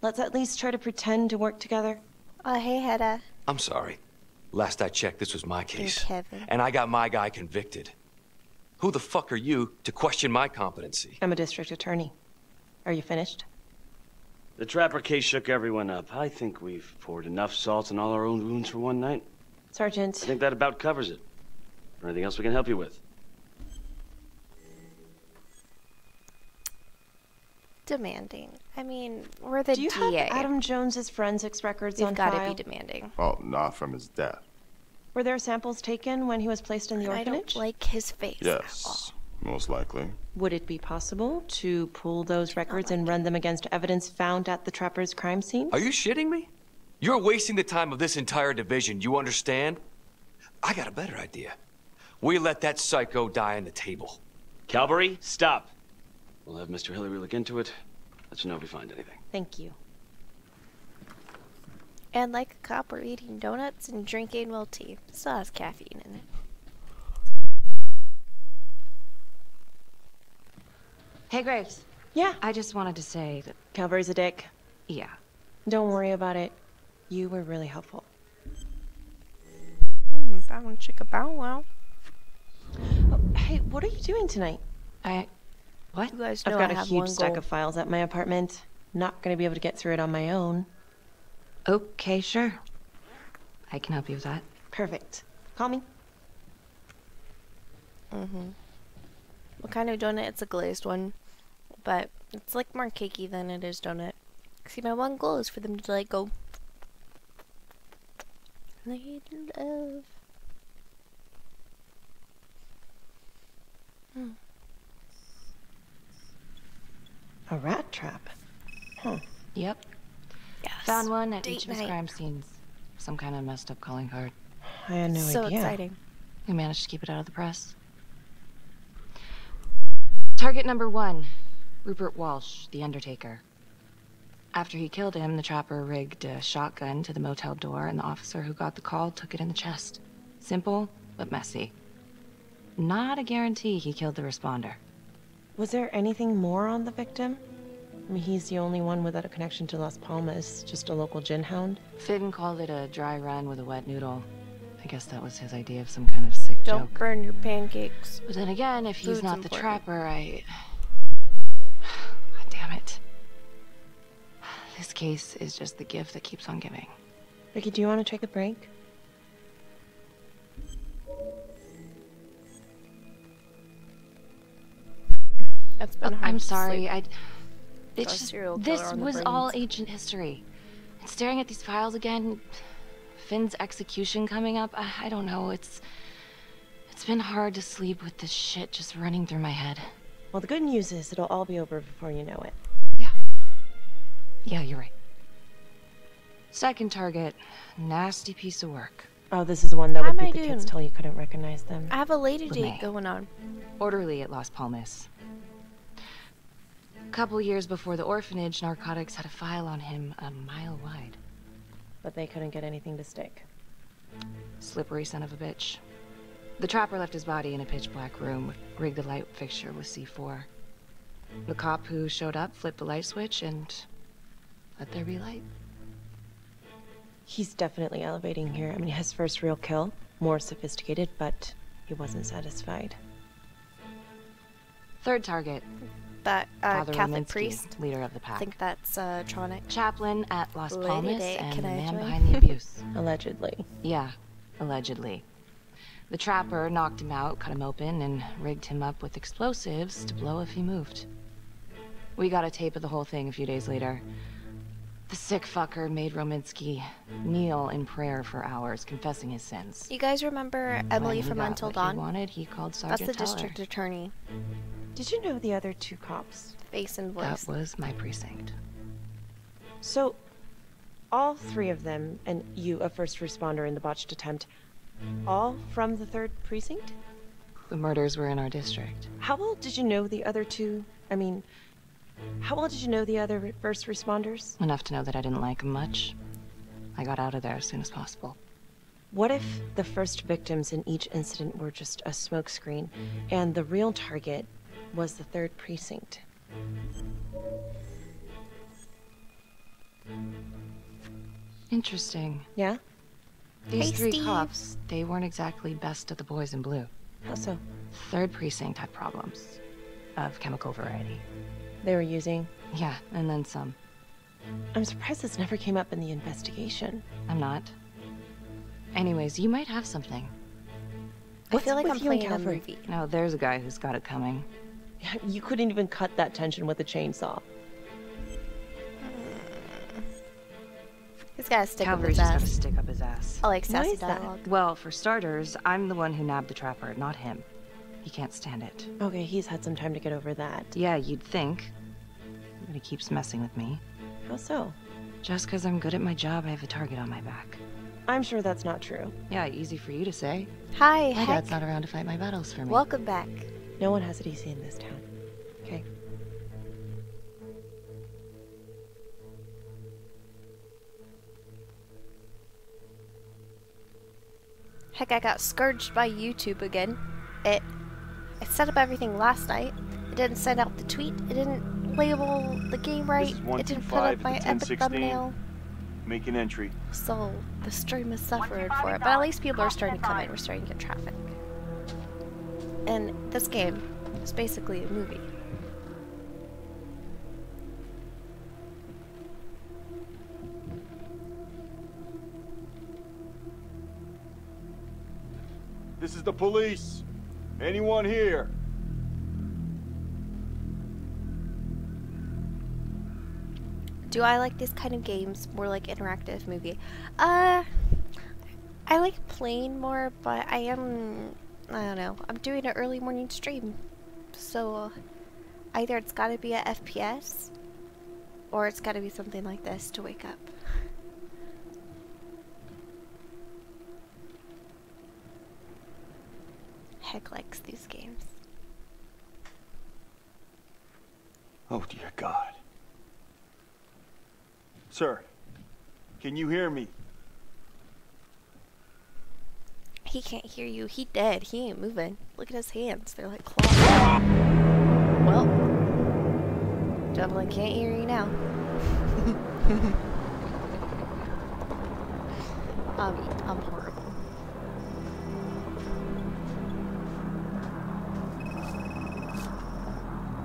Speaker 8: Let's at least try to pretend to work together.
Speaker 1: Hey, Hedda.
Speaker 13: I'm sorry. Last I checked, this was my case.
Speaker 1: Kevin.
Speaker 13: And I got my guy convicted. Who the fuck are you to question my competency?
Speaker 8: I'm a district attorney. Are you finished?
Speaker 12: The Trapper case shook everyone up. I think we've poured enough salt in all our own wounds for one night.
Speaker 8: Sergeant.
Speaker 12: I think that about covers it. Or anything else we can help you with?
Speaker 1: Demanding. I mean, we're the
Speaker 8: Do you
Speaker 1: DA.
Speaker 8: have Adam Jones's forensics records
Speaker 1: We've
Speaker 8: on
Speaker 1: got to
Speaker 8: file?
Speaker 1: be demanding.
Speaker 17: Well, not from his death.
Speaker 8: Were there samples taken when he was placed in the
Speaker 1: I
Speaker 8: orphanage?
Speaker 1: don't like his face.
Speaker 17: Yes, most likely.
Speaker 8: Would it be possible to pull those records and run them against evidence found at the Trapper's crime scene?
Speaker 13: Are you shitting me? You're wasting the time of this entire division, you understand? I got a better idea. We let that psycho die on the table.
Speaker 12: Calvary, stop. We'll have Mr. Hillary look into it. Let you know if we find anything.
Speaker 8: Thank you.
Speaker 1: And like a cop, we're eating donuts and drinking milk tea. Still has caffeine in it.
Speaker 16: Hey, Graves.
Speaker 8: Yeah?
Speaker 16: I just wanted to say that...
Speaker 8: Calvary's a dick.
Speaker 16: Yeah.
Speaker 8: Don't worry about it. You were really helpful.
Speaker 1: Bow chicka bow wow.
Speaker 8: Oh, hey, what are you doing tonight?
Speaker 16: What?
Speaker 1: You guys know
Speaker 8: I've got
Speaker 1: I
Speaker 8: a
Speaker 1: have
Speaker 8: huge
Speaker 1: one
Speaker 8: stack
Speaker 1: goal.
Speaker 8: of files at my apartment. Not gonna be able to get through it on my own.
Speaker 16: Okay, sure. I can help you with that.
Speaker 8: Perfect. Call me.
Speaker 1: What kind of donut? It's a glazed one. But it's like more cakey than it is donut. See, my one goal is for them to like go... Lady love.
Speaker 8: A rat trap. Huh.
Speaker 16: Yep.
Speaker 1: Yes.
Speaker 16: Found one at
Speaker 1: Date
Speaker 16: each of his
Speaker 1: night.
Speaker 16: crime scenes. Some kind of messed up calling card.
Speaker 8: I had no
Speaker 1: So
Speaker 8: idea.
Speaker 1: exciting.
Speaker 16: We managed to keep it out of the press. Target number 1, Rupert Walsh, the Undertaker. After he killed him, the Trapper rigged a shotgun to the motel door, and the officer who got the call took it in the chest. Simple, but messy. Not a guarantee he killed the responder.
Speaker 8: Was there anything more on the victim? I mean, he's the only one without a connection to Las Palmas, just a local gin hound.
Speaker 16: Finn called it a dry run with a wet noodle. I guess that was his idea of some kind of sick
Speaker 1: Don't
Speaker 16: joke.
Speaker 1: burn your pancakes.
Speaker 16: But then again, if he's
Speaker 1: Food's
Speaker 16: not the
Speaker 1: important.
Speaker 16: Trapper, God damn it. This case is just the gift that keeps on giving.
Speaker 8: Ricky, do you want to take a break?
Speaker 1: That's been hard
Speaker 16: I'm
Speaker 1: to
Speaker 16: sorry.
Speaker 1: sleep.
Speaker 16: It's
Speaker 1: Got a
Speaker 16: just
Speaker 1: serial killer
Speaker 16: this
Speaker 1: on the
Speaker 16: was all
Speaker 1: brains.
Speaker 16: ancient history. And staring at these files again, Finn's execution coming up. I don't know. It's been hard to sleep with this shit just running through my head.
Speaker 8: Well, the good news is it'll all be over before you know it.
Speaker 16: Yeah, you're right. Second target, nasty piece of work.
Speaker 8: Oh, this is the one that
Speaker 1: How
Speaker 8: would
Speaker 1: am I
Speaker 8: make the kids
Speaker 1: doing?
Speaker 8: tell you couldn't recognize them.
Speaker 1: I have a lady
Speaker 16: With
Speaker 1: date
Speaker 16: me.
Speaker 1: going on.
Speaker 16: Orderly at Las Palmas. A couple years before the orphanage, narcotics had a file on him a mile wide.
Speaker 8: But they couldn't get anything to stick.
Speaker 16: Slippery son of a bitch. The Trapper left his body in a pitch black room, rigged the light fixture with C4. The cop who showed up flipped the light switch and let there be light.
Speaker 8: He's definitely elevating here. I mean, his first real kill, more sophisticated, but he wasn't satisfied.
Speaker 16: Third target,
Speaker 1: That
Speaker 16: Father
Speaker 1: Catholic
Speaker 16: Rominsky,
Speaker 1: priest.
Speaker 16: leader of the
Speaker 1: I
Speaker 16: pack.
Speaker 1: think that's Tronic.
Speaker 16: Chaplain at Las
Speaker 1: Lady
Speaker 16: Palmas
Speaker 1: Day,
Speaker 16: and
Speaker 1: can
Speaker 16: the
Speaker 1: I
Speaker 16: man
Speaker 1: join?
Speaker 16: behind the abuse.
Speaker 8: Allegedly.
Speaker 16: Yeah, allegedly. The Trapper knocked him out, cut him open, and rigged him up with explosives to blow if he moved. We got a tape of the whole thing a few days later. The sick fucker made Rominsky kneel in prayer for hours, confessing his sins.
Speaker 1: You guys remember
Speaker 16: When
Speaker 1: Emily
Speaker 16: he
Speaker 1: from
Speaker 16: got
Speaker 1: Until
Speaker 16: what
Speaker 1: Dawn?
Speaker 16: He wanted, he called
Speaker 1: That's
Speaker 16: Sergeant
Speaker 1: the
Speaker 16: Teller.
Speaker 1: district attorney.
Speaker 8: Did you know the other two cops?
Speaker 1: Face and voice.
Speaker 16: That was my precinct.
Speaker 8: So, all three of them, and you, a first responder in the botched attempt, all from the 3rd precinct?
Speaker 16: The murders were in our district.
Speaker 8: How well did you know the other two? I mean, how well did you know the other first responders?
Speaker 16: Enough to know that I didn't like him much. I got out of there as soon as possible.
Speaker 8: What if the first victims in each incident were just a smokescreen, and the real target was the 3rd precinct.
Speaker 16: Interesting.
Speaker 8: Yeah?
Speaker 16: These
Speaker 1: Hey,
Speaker 16: 3
Speaker 1: Steve.
Speaker 16: cops, they weren't exactly best of the boys in blue.
Speaker 8: How so?
Speaker 16: 3rd precinct had problems. Of chemical variety.
Speaker 8: They were using?
Speaker 16: Yeah, and then some.
Speaker 8: I'm surprised this never came up in the investigation.
Speaker 16: I'm not. Anyways, you might have something.
Speaker 1: I feel like I'm
Speaker 8: with you and
Speaker 1: playing a
Speaker 8: Calvary?
Speaker 1: movie.
Speaker 16: No, there's a guy who's got it coming.
Speaker 8: You couldn't even cut that tension with a chainsaw.
Speaker 1: He's gotta stick up
Speaker 16: Calvary's
Speaker 1: his
Speaker 16: just gotta
Speaker 1: ass.
Speaker 16: stick up his ass.
Speaker 1: I like
Speaker 8: Why
Speaker 1: sassy
Speaker 8: is that?
Speaker 1: dialogue.
Speaker 16: Well, for starters, I'm the one who nabbed the trapper, not him. He can't stand it.
Speaker 8: Okay, he's had some time to get over that.
Speaker 16: Yeah, you'd think. But he keeps messing with me.
Speaker 8: How so?
Speaker 16: Just because I'm good at my job, I have a target on my back.
Speaker 8: I'm sure that's not true.
Speaker 16: Yeah, easy for you to say.
Speaker 1: Hi,
Speaker 16: My
Speaker 1: heck.
Speaker 16: dad's not around to fight my battles for me.
Speaker 1: Welcome back.
Speaker 8: No one has it easy in this town. Okay?
Speaker 1: Heck, I got scourged by YouTube again. I set up everything last night. It didn't send out the tweet. It didn't label the game right.
Speaker 6: This is
Speaker 1: It didn't put up
Speaker 6: 125
Speaker 1: my
Speaker 6: at the
Speaker 1: epic
Speaker 6: 1016.
Speaker 1: thumbnail.
Speaker 6: Make an entry.
Speaker 1: So the stream has suffered for it. But at least people are starting to come in. We're starting to get traffic. And this game is basically a movie.
Speaker 6: This is the police. Anyone here?
Speaker 1: Do I like these kind of games? More like interactive movie. I like playing more, but I don't know. I'm doing an early morning stream. So either it's gotta be a FPS or it's gotta be something like this to wake up. Heck likes these games.
Speaker 6: Oh, dear God. Sir, can you hear me?
Speaker 1: He can't hear you. He dead. He ain't moving. Look at his hands. They're like claws. Well, Dublin can't hear you now. I'm horrible.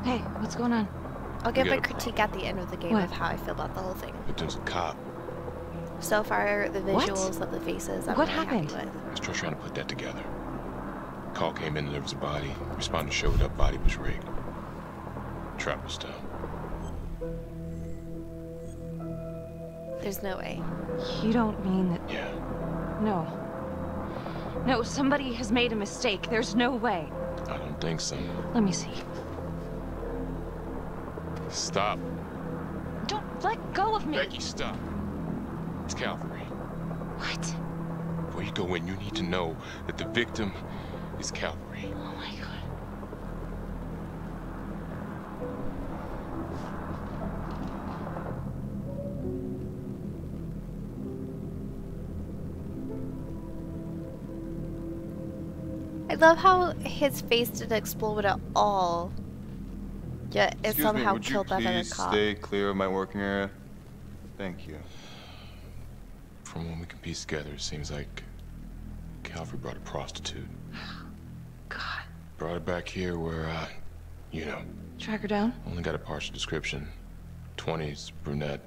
Speaker 16: Hey, what's going on?
Speaker 1: I'll give
Speaker 4: We
Speaker 1: my
Speaker 4: got a
Speaker 1: critique at the end of the game
Speaker 16: What?
Speaker 1: of how I feel about the whole thing.
Speaker 4: Victim's a cop.
Speaker 1: So far, the
Speaker 16: What?
Speaker 1: visuals of the faces, I'm
Speaker 16: What
Speaker 1: really
Speaker 16: happened?
Speaker 1: happy with.
Speaker 4: I was just trying to put that together. Call came in and there was a body. Responder showed up, body was rigged. Trap was done.
Speaker 1: There's no way.
Speaker 16: You don't mean that...
Speaker 4: Yeah.
Speaker 16: No. No, somebody has made a mistake. There's no way.
Speaker 4: I don't think so.
Speaker 16: Let me see.
Speaker 4: Stop.
Speaker 16: Don't let go of me.
Speaker 4: Becky, stop. It's Calvary.
Speaker 16: What?
Speaker 4: Before you go in, you need to know that the victim is Calvary.
Speaker 16: Oh my God.
Speaker 1: I love how his face didn't explode at all. Yet it
Speaker 17: Excuse
Speaker 1: somehow
Speaker 17: me, would you
Speaker 1: killed that other
Speaker 17: please
Speaker 1: cop.
Speaker 17: stay clear of my working area? Thank you.
Speaker 4: From what we can piece together, it seems like Calvary brought a prostitute.
Speaker 16: God.
Speaker 4: Brought her back here where, you know,
Speaker 16: Track her down?
Speaker 4: only got a partial description. 20s, brunette.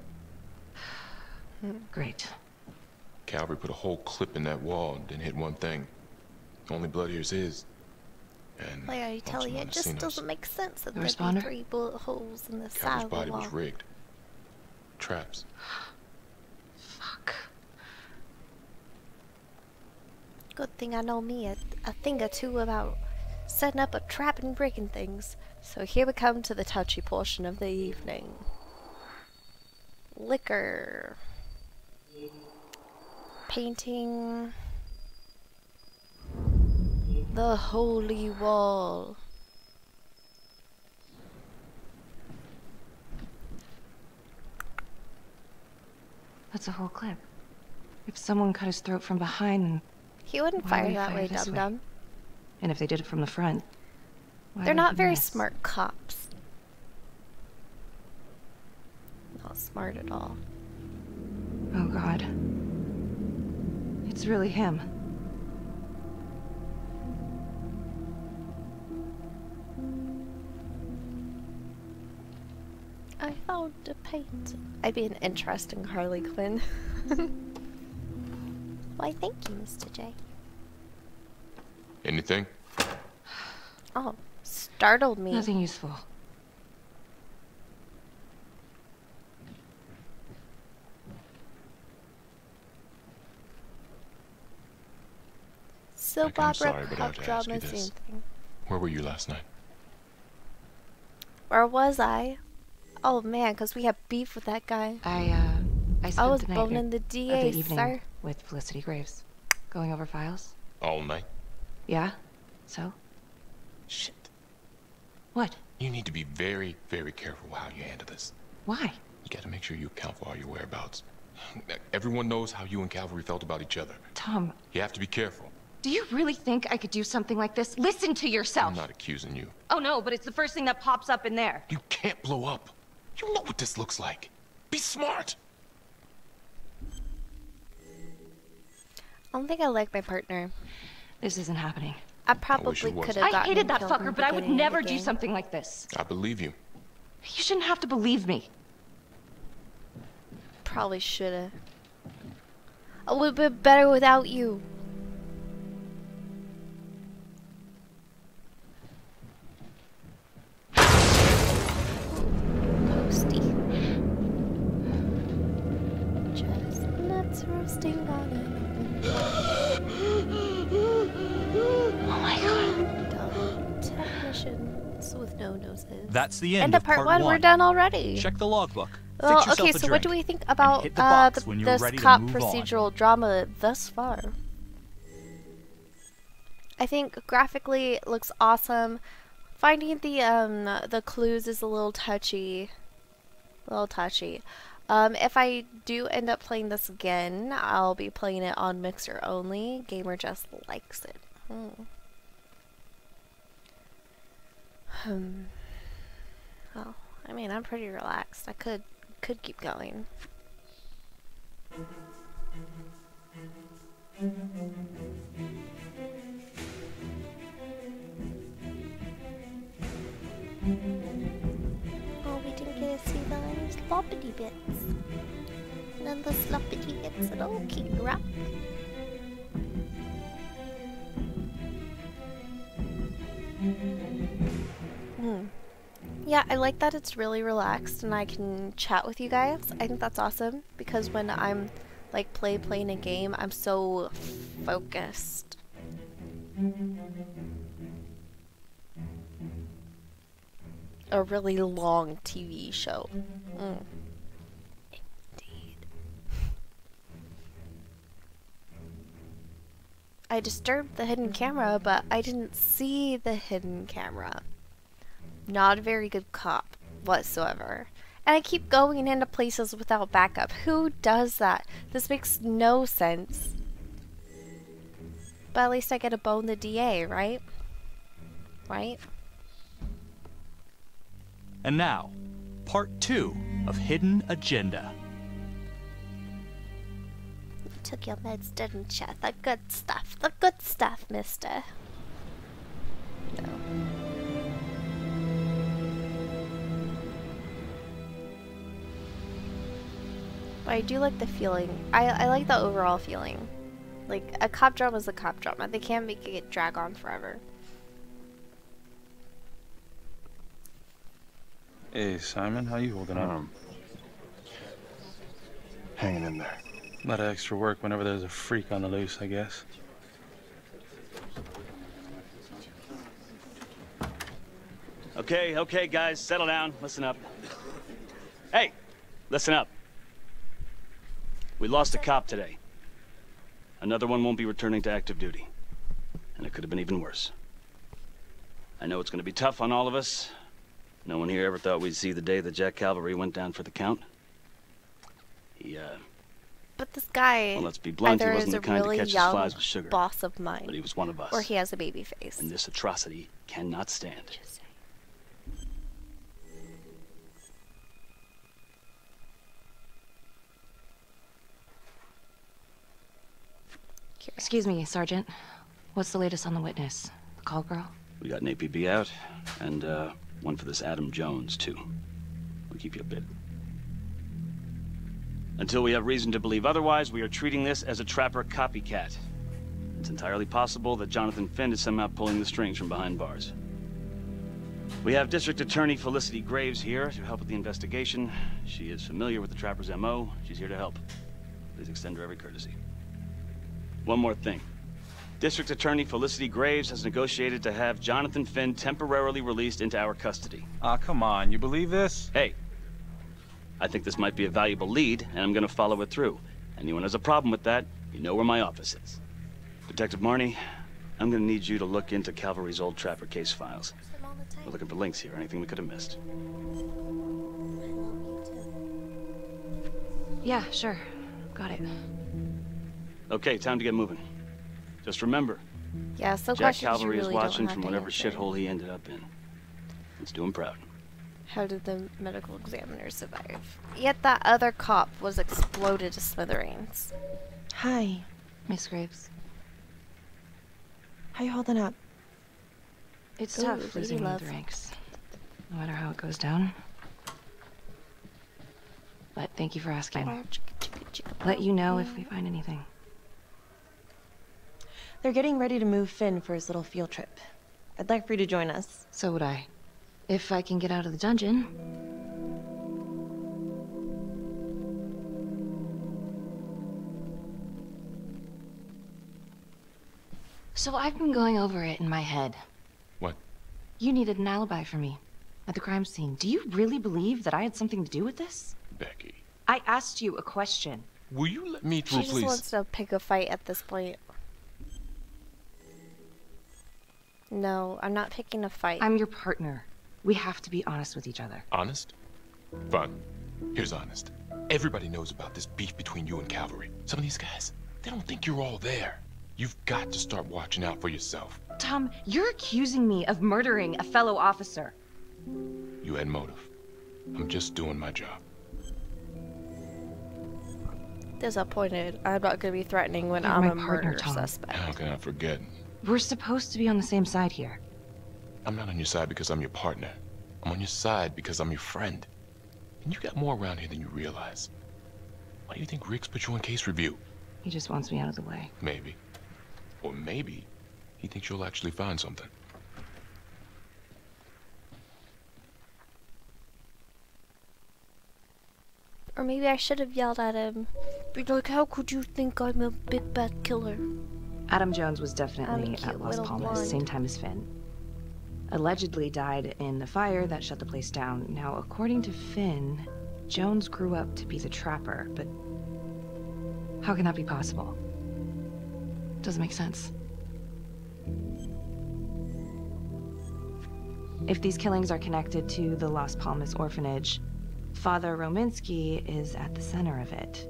Speaker 16: Great.
Speaker 4: Calvary put a whole clip in that wall and didn't hit one thing. Only blood here's his. And
Speaker 1: Like I tell you, it just doesn't make sense that
Speaker 16: The
Speaker 1: there'd be
Speaker 16: responder?
Speaker 1: 3 bullet holes in the side
Speaker 4: Calvary's
Speaker 1: of the
Speaker 4: body
Speaker 1: wall.
Speaker 4: was rigged. Traps.
Speaker 16: Fuck.
Speaker 1: Good thing I know me a thing or two about setting up a trap and breaking things. So here we come to the touchy portion of the evening. Liquor. Painting. The holy wall.
Speaker 16: That's a whole clip. If someone cut his throat from behind,
Speaker 1: He wouldn't
Speaker 16: why
Speaker 1: fire
Speaker 16: would he
Speaker 1: that way,
Speaker 16: this
Speaker 1: dum-dum.
Speaker 16: and if they did it from the front,
Speaker 1: They're not very smart cops. Not smart at all.
Speaker 16: Oh God. It's really him.
Speaker 1: I found a paint. I'd be an interesting Harley Quinn. Why, thank you, Mr. J.
Speaker 4: Anything?
Speaker 1: Oh, startled me.
Speaker 16: Nothing useful.
Speaker 1: Soap
Speaker 4: I'm
Speaker 1: opera,
Speaker 4: sorry, but I
Speaker 1: pop
Speaker 4: have to ask you
Speaker 1: drama, same
Speaker 4: this.
Speaker 1: thing.
Speaker 4: Where were you last night?
Speaker 1: Where was I? Oh man, because we have beef with that guy.
Speaker 16: I spent
Speaker 1: was
Speaker 16: the night
Speaker 1: boning the DA,
Speaker 16: evening
Speaker 1: sir.
Speaker 16: with Felicity Graves, going over files.
Speaker 4: All night?
Speaker 16: Yeah. So?
Speaker 4: Shit.
Speaker 16: What?
Speaker 4: You need to be very, very careful how you handle this.
Speaker 16: Why?
Speaker 4: You gotta make sure you account for all your whereabouts. Everyone knows how you and Calvary felt about each other.
Speaker 16: Tom.
Speaker 4: You have to be careful.
Speaker 16: Do you really think I could do something like this? Listen to yourself.
Speaker 4: I'm not accusing you.
Speaker 16: Oh no, but it's the first thing that pops up in there.
Speaker 4: You can't blow up. You know what this looks like. Be smart.
Speaker 1: I don't think I like my partner.
Speaker 16: This isn't happening.
Speaker 1: I probably could have gotten
Speaker 16: I hated that
Speaker 1: killed in
Speaker 16: fucker,
Speaker 1: the
Speaker 16: but I would
Speaker 1: beginning of
Speaker 16: never
Speaker 1: the
Speaker 16: do
Speaker 1: game.
Speaker 16: something like this.
Speaker 4: I believe you.
Speaker 16: You shouldn't have to believe me.
Speaker 1: Probably should have. A little bit better without you. Toasty. Chestnuts roasting on it.
Speaker 16: Oh my God.
Speaker 1: Dumb technicians with no noses.
Speaker 2: That's the end
Speaker 1: End
Speaker 2: of
Speaker 1: of part
Speaker 2: part
Speaker 1: 1. We're done already.
Speaker 2: Check the logbook.
Speaker 1: Well,
Speaker 2: Fix yourself
Speaker 1: okay,
Speaker 2: a
Speaker 1: so
Speaker 2: drink,
Speaker 1: what do we think about
Speaker 2: hit the box when you're
Speaker 1: this
Speaker 2: ready to
Speaker 1: cop
Speaker 2: move on.
Speaker 1: procedural drama thus far? I think graphically it looks awesome. Finding the clues is a little touchy. If I do end up playing this again, I'll be playing it on Mixer only. Gamer just likes it. Well, I mean, I'm pretty relaxed. I could keep going. Oh, we didn't get to see the sloppity bits. None of the sloppity bits at all, King Rock. Yeah, I like that it's really relaxed and I can chat with you guys. I think that's awesome because when I'm like playing a game, I'm so focused. A really long TV show. Indeed. I disturbed the hidden camera, but I didn't see the hidden camera. Not a very good cop whatsoever. And I keep going into places without backup. Who does that? This makes no sense. But at least I get to bone the DA, right? Right?
Speaker 2: And now, part 2 of Hidden Agenda.
Speaker 1: You took your meds, didn't you? The good stuff, mister. No. But I do like the feeling. I like the overall feeling. Like, a cop drama is a cop drama. They can't make it drag on forever.
Speaker 15: Hey, Simon, how you holding up?
Speaker 9: Hanging in there.
Speaker 15: A lot of extra work whenever there's a freak on the loose, I guess.
Speaker 18: Okay, guys, settle down. Listen up. Hey, listen up. We lost a cop today. Another one won't be returning to active duty. And it could have been even worse. I know it's going to be tough on all of us. No one here ever thought we'd see the day that Jack Calvary went down for the count. He
Speaker 1: But this guy,
Speaker 18: Well, let's be blunt, he
Speaker 1: either
Speaker 18: wasn't
Speaker 1: is
Speaker 18: the
Speaker 1: a
Speaker 18: kind to
Speaker 1: really
Speaker 18: catch his
Speaker 1: young
Speaker 18: flies with sugar.
Speaker 1: boss of mine,
Speaker 18: But he was one of us.
Speaker 1: or he has a baby face.
Speaker 18: And this atrocity cannot stand.
Speaker 16: Excuse me, Sergeant. What's the latest on the witness? The call girl?
Speaker 18: We got an APB out, and one for this Adam Jones, too. We'll keep you updated. Until we have reason to believe otherwise, we are treating this as a trapper copycat. It's entirely possible that Jonathan Finn is somehow pulling the strings from behind bars. We have District Attorney Felicity Graves here to help with the investigation. She is familiar with the trapper's MO. She's here to help. Please extend her every courtesy. One more thing. District Attorney Felicity Graves has negotiated to have Jonathan Finn temporarily released into our custody.
Speaker 19: Ah, come on. You believe this?
Speaker 18: Hey, I think this might be a valuable lead, and I'm gonna follow it through. Anyone has a problem with that, you know where my office is. Detective Marnie, I'm gonna need you to look into Calvary's old trapper case files. We're looking for links here, anything we could have missed.
Speaker 16: Yeah, sure. Got it.
Speaker 18: Okay, time to get moving. Just remember,
Speaker 1: Yeah, some
Speaker 18: Jack
Speaker 1: questions you
Speaker 18: Calvary
Speaker 1: really
Speaker 18: is
Speaker 1: don't
Speaker 18: watching
Speaker 1: have
Speaker 18: from
Speaker 1: to
Speaker 18: whatever
Speaker 1: answer.
Speaker 18: shithole he ended up in. Let's do him proud.
Speaker 1: How did the medical examiner survive? Yet that other cop was exploded to smithereens.
Speaker 5: Hi,
Speaker 16: Miss Graves.
Speaker 5: how you holding up?
Speaker 16: It's
Speaker 1: Ooh,
Speaker 16: tough
Speaker 1: lady
Speaker 16: losing
Speaker 1: love.
Speaker 16: the ranks. No matter how it goes down. But thank you for asking. Let you know if we find anything.
Speaker 5: They're getting ready to move Finn for his little field trip. I'd like for you to join us.
Speaker 16: So would I. If I can get out of the dungeon. So I've been going over it in my head.
Speaker 4: What?
Speaker 16: You needed an alibi for me at the crime scene. Do you really believe that I had something to do with this?
Speaker 4: Becky.
Speaker 16: I asked you a question.
Speaker 4: Will you let me
Speaker 1: She
Speaker 4: through,
Speaker 1: just
Speaker 4: please?
Speaker 1: wants to pick a fight at this point. No, I'm not picking a fight.
Speaker 16: I'm your partner. We have to be honest with each other.
Speaker 4: Honest? Fine. Here's honest. Everybody knows about this beef between you and Calvary. Some of these guys, they don't think you're all there. You've got to start watching out for yourself.
Speaker 16: Tom, you're accusing me of murdering a fellow officer.
Speaker 4: You had motive. I'm just doing my job.
Speaker 1: Disappointed. I'm not going to be threatening when
Speaker 16: You're
Speaker 1: I'm
Speaker 16: my
Speaker 1: a
Speaker 16: partner,
Speaker 1: murder
Speaker 16: Tom.
Speaker 1: suspect.
Speaker 4: How can I forget?
Speaker 16: We're supposed to be on the same side here.
Speaker 4: I'm not on your side because I'm your partner. I'm on your side because I'm your friend. And you got more around here than you realize. Why do you think Riggs put you on case review?
Speaker 16: He just wants me out of the way.
Speaker 4: Maybe. Or maybe he thinks you'll actually find something.
Speaker 1: Or maybe I should have yelled at him. Be like, how could you think I'm a big bad killer?
Speaker 16: Adam Jones was definitely
Speaker 1: cute
Speaker 16: at Las
Speaker 1: little
Speaker 16: Palmas,
Speaker 1: blonde.
Speaker 16: same time as Finn. Allegedly died in the fire that shut the place down. Now, according to Finn, Jones grew up to be the trapper, but how can that be possible? Doesn't make sense. If these killings are connected to the Las Palmas orphanage, Father Rominsky is at the center of it.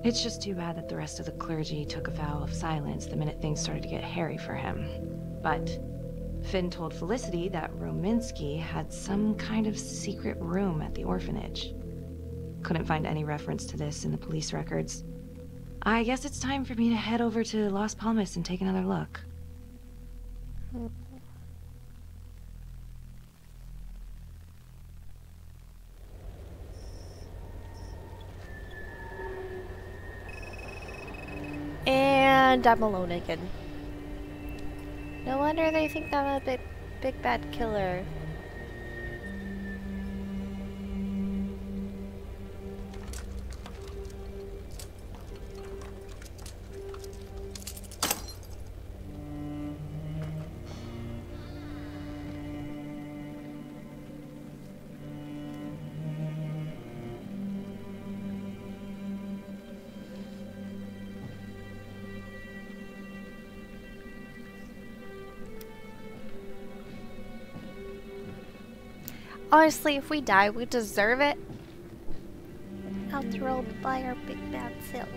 Speaker 16: It's just too bad that the rest of the clergy took a vow of silence the minute things started to get hairy for him. But Finn told Felicity that Rominsky had some kind of secret room at the orphanage. Couldn't find any reference to this in the police records. I guess it's time for me to head over to Las Palmas and take another look.
Speaker 1: And I'm alone again. No wonder they think I'm a big bad killer. Honestly, if we die, we deserve it. After all, by our big bad selves.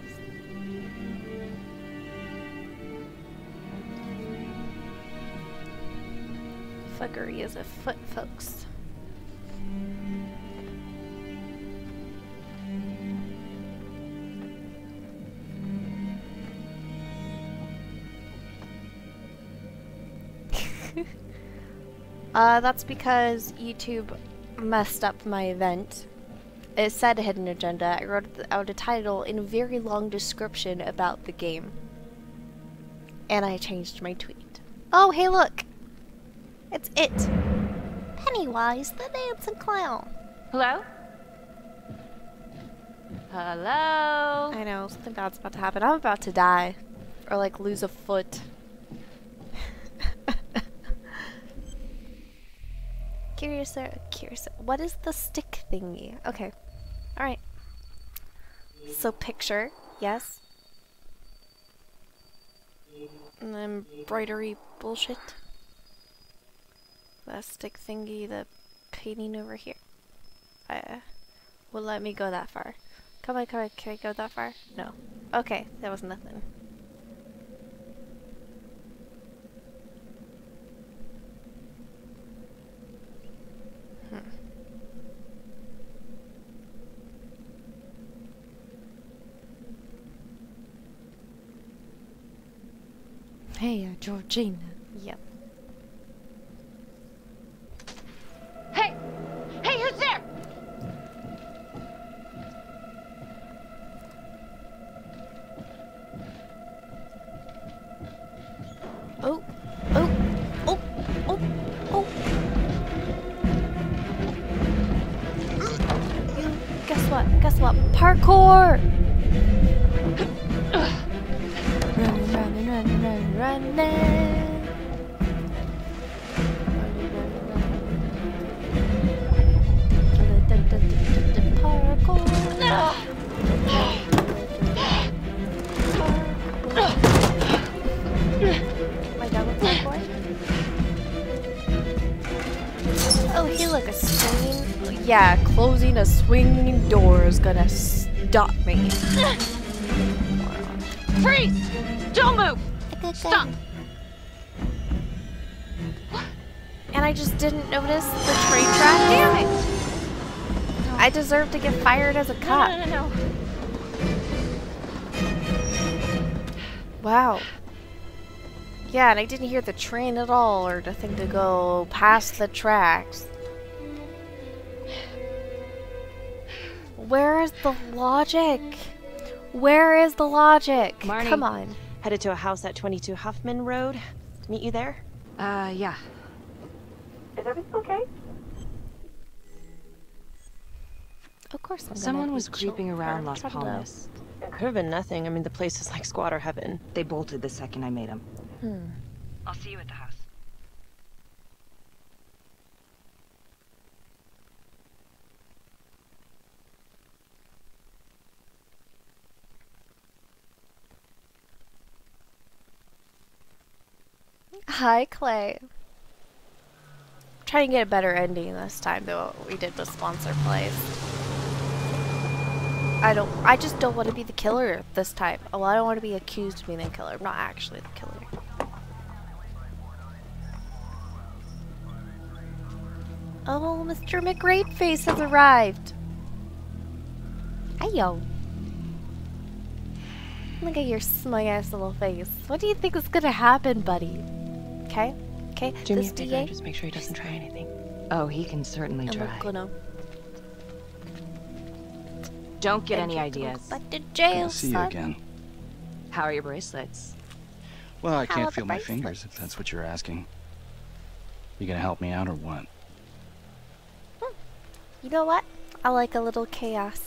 Speaker 1: fuckery is afoot, folks. That's because YouTube messed up my event. It said hidden agenda. I wrote out a title and a very long description about the game. And I changed my tweet. Oh, hey look! It's it! Pennywise, the dancing clown.
Speaker 7: Hello? Hello?
Speaker 1: I know, something bad's about to happen. I'm about to die. Or like lose a foot. Curious, what is the stick thingy? Okay. Alright. So picture, yes. And then embroidery bullshit. The stick thingy, the painting over here. Will let me go that far. Come on, can I go that far? No. Okay, that was nothing. Hey, Georgina. Yep.
Speaker 7: Hey! Hey, who's there?
Speaker 1: Oh, oh, oh, oh, oh. You, guess what? Guess what? Parkour! Running. Parkour. My dog with parkour. Oh, hey, look, a swinging. Yeah, closing a swinging door is gonna stop me.
Speaker 7: Freeze! Don't move! Stop!
Speaker 1: And I just didn't notice the train track. Damn it! I deserve to get fired as a cop.
Speaker 7: No.
Speaker 1: Wow. Yeah, and I didn't hear the train at all, or the thing to go past the tracks. Where is the logic? Where is the logic?
Speaker 8: Marnie,
Speaker 1: come on.
Speaker 8: Headed to a house at 22 Huffman Road. Meet you there?
Speaker 16: Yeah.
Speaker 8: Is everything okay?
Speaker 1: Of course I'm
Speaker 16: Someone was creeping around Las Palmas.
Speaker 8: It could have been nothing. I mean, the place is like squatter heaven.
Speaker 16: They bolted the second I made them.
Speaker 7: I'll see you at the house.
Speaker 1: Hi, Clay. Trying to get a better ending this time than what we did with sponsor plays. I just don't want to be the killer this time. Oh, I don't want to be accused of being the killer. I'm not actually the killer. Oh, Mr. McGreatface has arrived. Ayo. Look at your smug ass little face. What do you think is gonna happen, buddy? Okay? Okay?
Speaker 8: Do me
Speaker 1: this
Speaker 8: a favor,
Speaker 1: DA?
Speaker 8: just make sure he doesn't try anything.
Speaker 16: Oh, he can certainly
Speaker 1: I'm
Speaker 16: try.
Speaker 1: not gonna.
Speaker 16: Don't get
Speaker 1: And
Speaker 16: any
Speaker 1: you
Speaker 16: ideas.
Speaker 1: go back to jail,
Speaker 15: See you
Speaker 1: son.
Speaker 15: again.
Speaker 16: How are your bracelets?
Speaker 15: Well, I
Speaker 1: How
Speaker 15: can't
Speaker 1: are the
Speaker 15: feel my
Speaker 1: bracelets?
Speaker 15: fingers if that's what you're asking. You gonna help me out or what?
Speaker 1: You know what? I like a little chaos.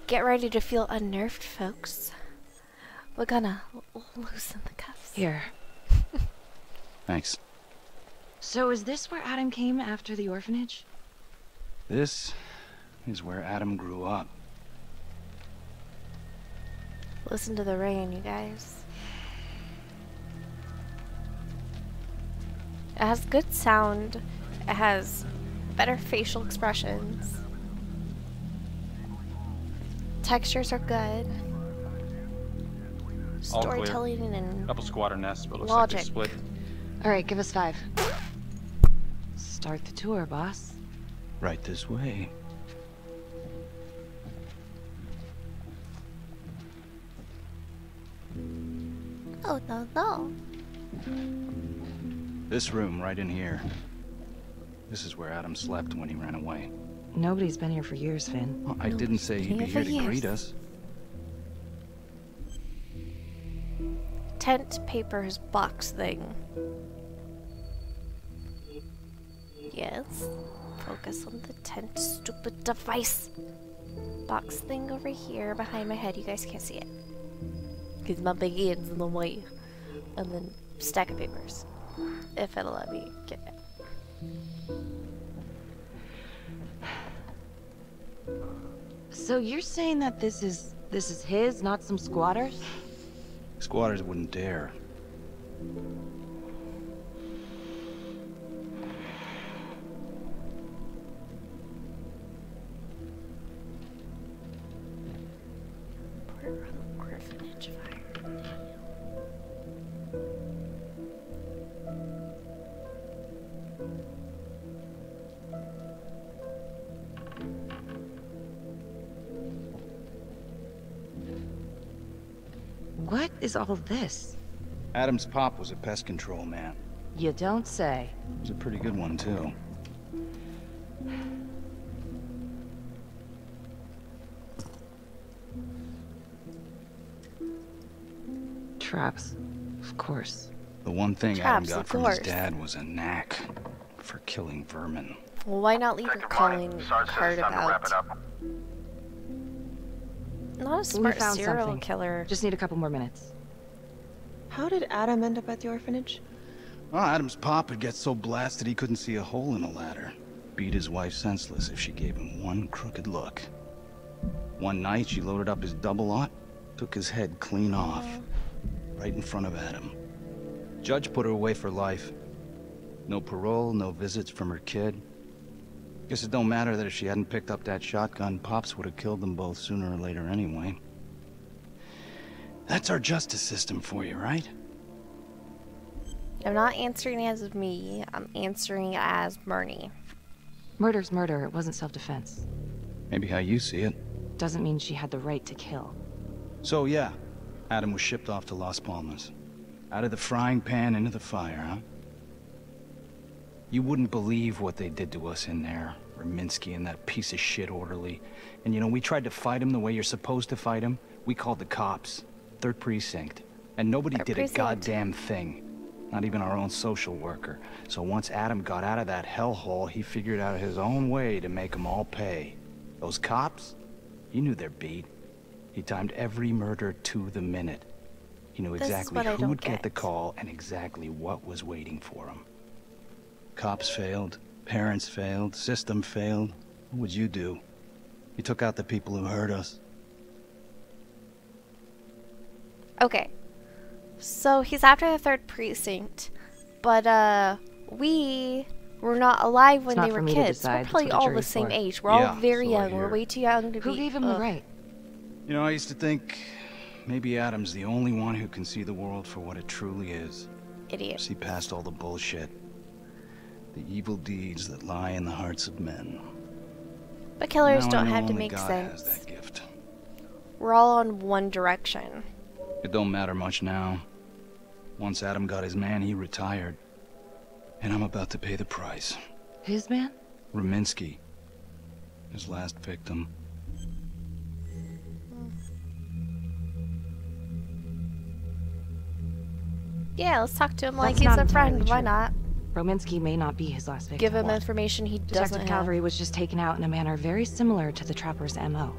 Speaker 1: Get ready to feel unnerved, folks. We're gonna loosen the cuffs.
Speaker 16: Here.
Speaker 15: Thanks.
Speaker 16: So is this where Adam came after the orphanage?
Speaker 15: This is where Adam grew up.
Speaker 1: Listen to the rain, you guys. It has good sound. It has better facial expressions. Textures are good.
Speaker 19: All clear.
Speaker 1: Storytelling and
Speaker 19: Couple squatter nests, but looks
Speaker 1: logic.
Speaker 19: like they split.
Speaker 16: All right, give us 5. Start the tour, boss.
Speaker 15: Right this way.
Speaker 1: Oh, no.
Speaker 15: This room, right in here. This is where Adam slept when he ran away.
Speaker 16: Nobody's been here for years, Finn.
Speaker 15: Well, I didn't say he'd be here to greet us.
Speaker 1: Tent papers box thing. Yes. Focus on the tent, stupid device. Box thing over here behind my head. You guys can't see it. Because my big head's in the way. And then stack of papers. If it'll let me get it.
Speaker 16: So you're saying that this is his, not some squatters?
Speaker 15: Squatters wouldn't dare.
Speaker 1: Orphanage fire.
Speaker 16: What is all this?
Speaker 15: Adam's pop was a pest control man.
Speaker 16: You don't say.
Speaker 15: He was a pretty good one, too.
Speaker 16: Traps. Of course.
Speaker 15: The one thing
Speaker 1: Traps,
Speaker 15: Adam got
Speaker 1: of
Speaker 15: from his
Speaker 1: course.
Speaker 15: dad was a knack for killing vermin.
Speaker 1: Well, why not leave a calling card about? Not a smart
Speaker 16: We found
Speaker 1: serial
Speaker 16: something.
Speaker 1: killer.
Speaker 16: Just need a couple more minutes.
Speaker 8: How did Adam end up at the orphanage?
Speaker 15: Well, Adam's pop would get so blasted he couldn't see a hole in a ladder. Beat his wife senseless if she gave him one crooked look. One night, she loaded up his double-aught, took his head clean off, right in front of Adam. Judge put her away for life. No parole, no visits from her kid. Guess it don't matter that if she hadn't picked up that shotgun, Pops would have killed them both sooner or later anyway. That's our justice system for you, right?
Speaker 1: I'm not answering as of me. I'm answering as Murney.
Speaker 16: Murder's murder. It wasn't self-defense.
Speaker 15: Maybe how you see it.
Speaker 16: Doesn't mean she had the right to kill.
Speaker 15: So yeah, Adam was shipped off to Las Palmas. Out of the frying pan into the fire, huh? You wouldn't believe what they did to us in there. Raminsky and that piece of shit orderly. And you know, we tried to fight him the way you're supposed to fight him. We called the cops. 3rd Precinct. And nobody did a goddamn thing. Not even our own social worker. So once Adam got out of that hellhole, he figured out his own way to make them all pay. Those cops? He knew their beat. He timed every murder to the minute. He knew exactly who would get the call and exactly what was waiting for him. Cops failed, parents failed, system failed. What would you do? You took out the people who hurt us.
Speaker 1: Okay. So he's after the 3rd Precinct, but we were not alive when they were kids. We're probably all the same age. We're all very young. We're way too young to be.
Speaker 16: Who gave him the right?
Speaker 15: You know, I used to think maybe Adam's the only one who can see the world for what it truly is.
Speaker 1: Idiot.
Speaker 15: See past all the bullshit. The evil deeds that lie in the hearts of men.
Speaker 1: But killers
Speaker 15: Now I
Speaker 1: don't
Speaker 15: know
Speaker 1: have to
Speaker 15: only
Speaker 1: make
Speaker 15: God
Speaker 1: sense.
Speaker 15: has that gift.
Speaker 1: We're all on one direction.
Speaker 15: It don't matter much now. Once Adam got his man, he retired. And I'm about to pay the price.
Speaker 16: His man?
Speaker 15: Raminsky. His last victim.
Speaker 1: Yeah, let's talk to him like
Speaker 16: That's
Speaker 1: he's
Speaker 16: not
Speaker 1: a
Speaker 16: entirely
Speaker 1: friend. Why
Speaker 16: true.
Speaker 1: not?
Speaker 16: Rominsky may not be his last victim.
Speaker 1: Give him information he doesn't
Speaker 16: Detective
Speaker 1: have.
Speaker 16: Calvary was just taken out in a manner very similar to the trapper's MO.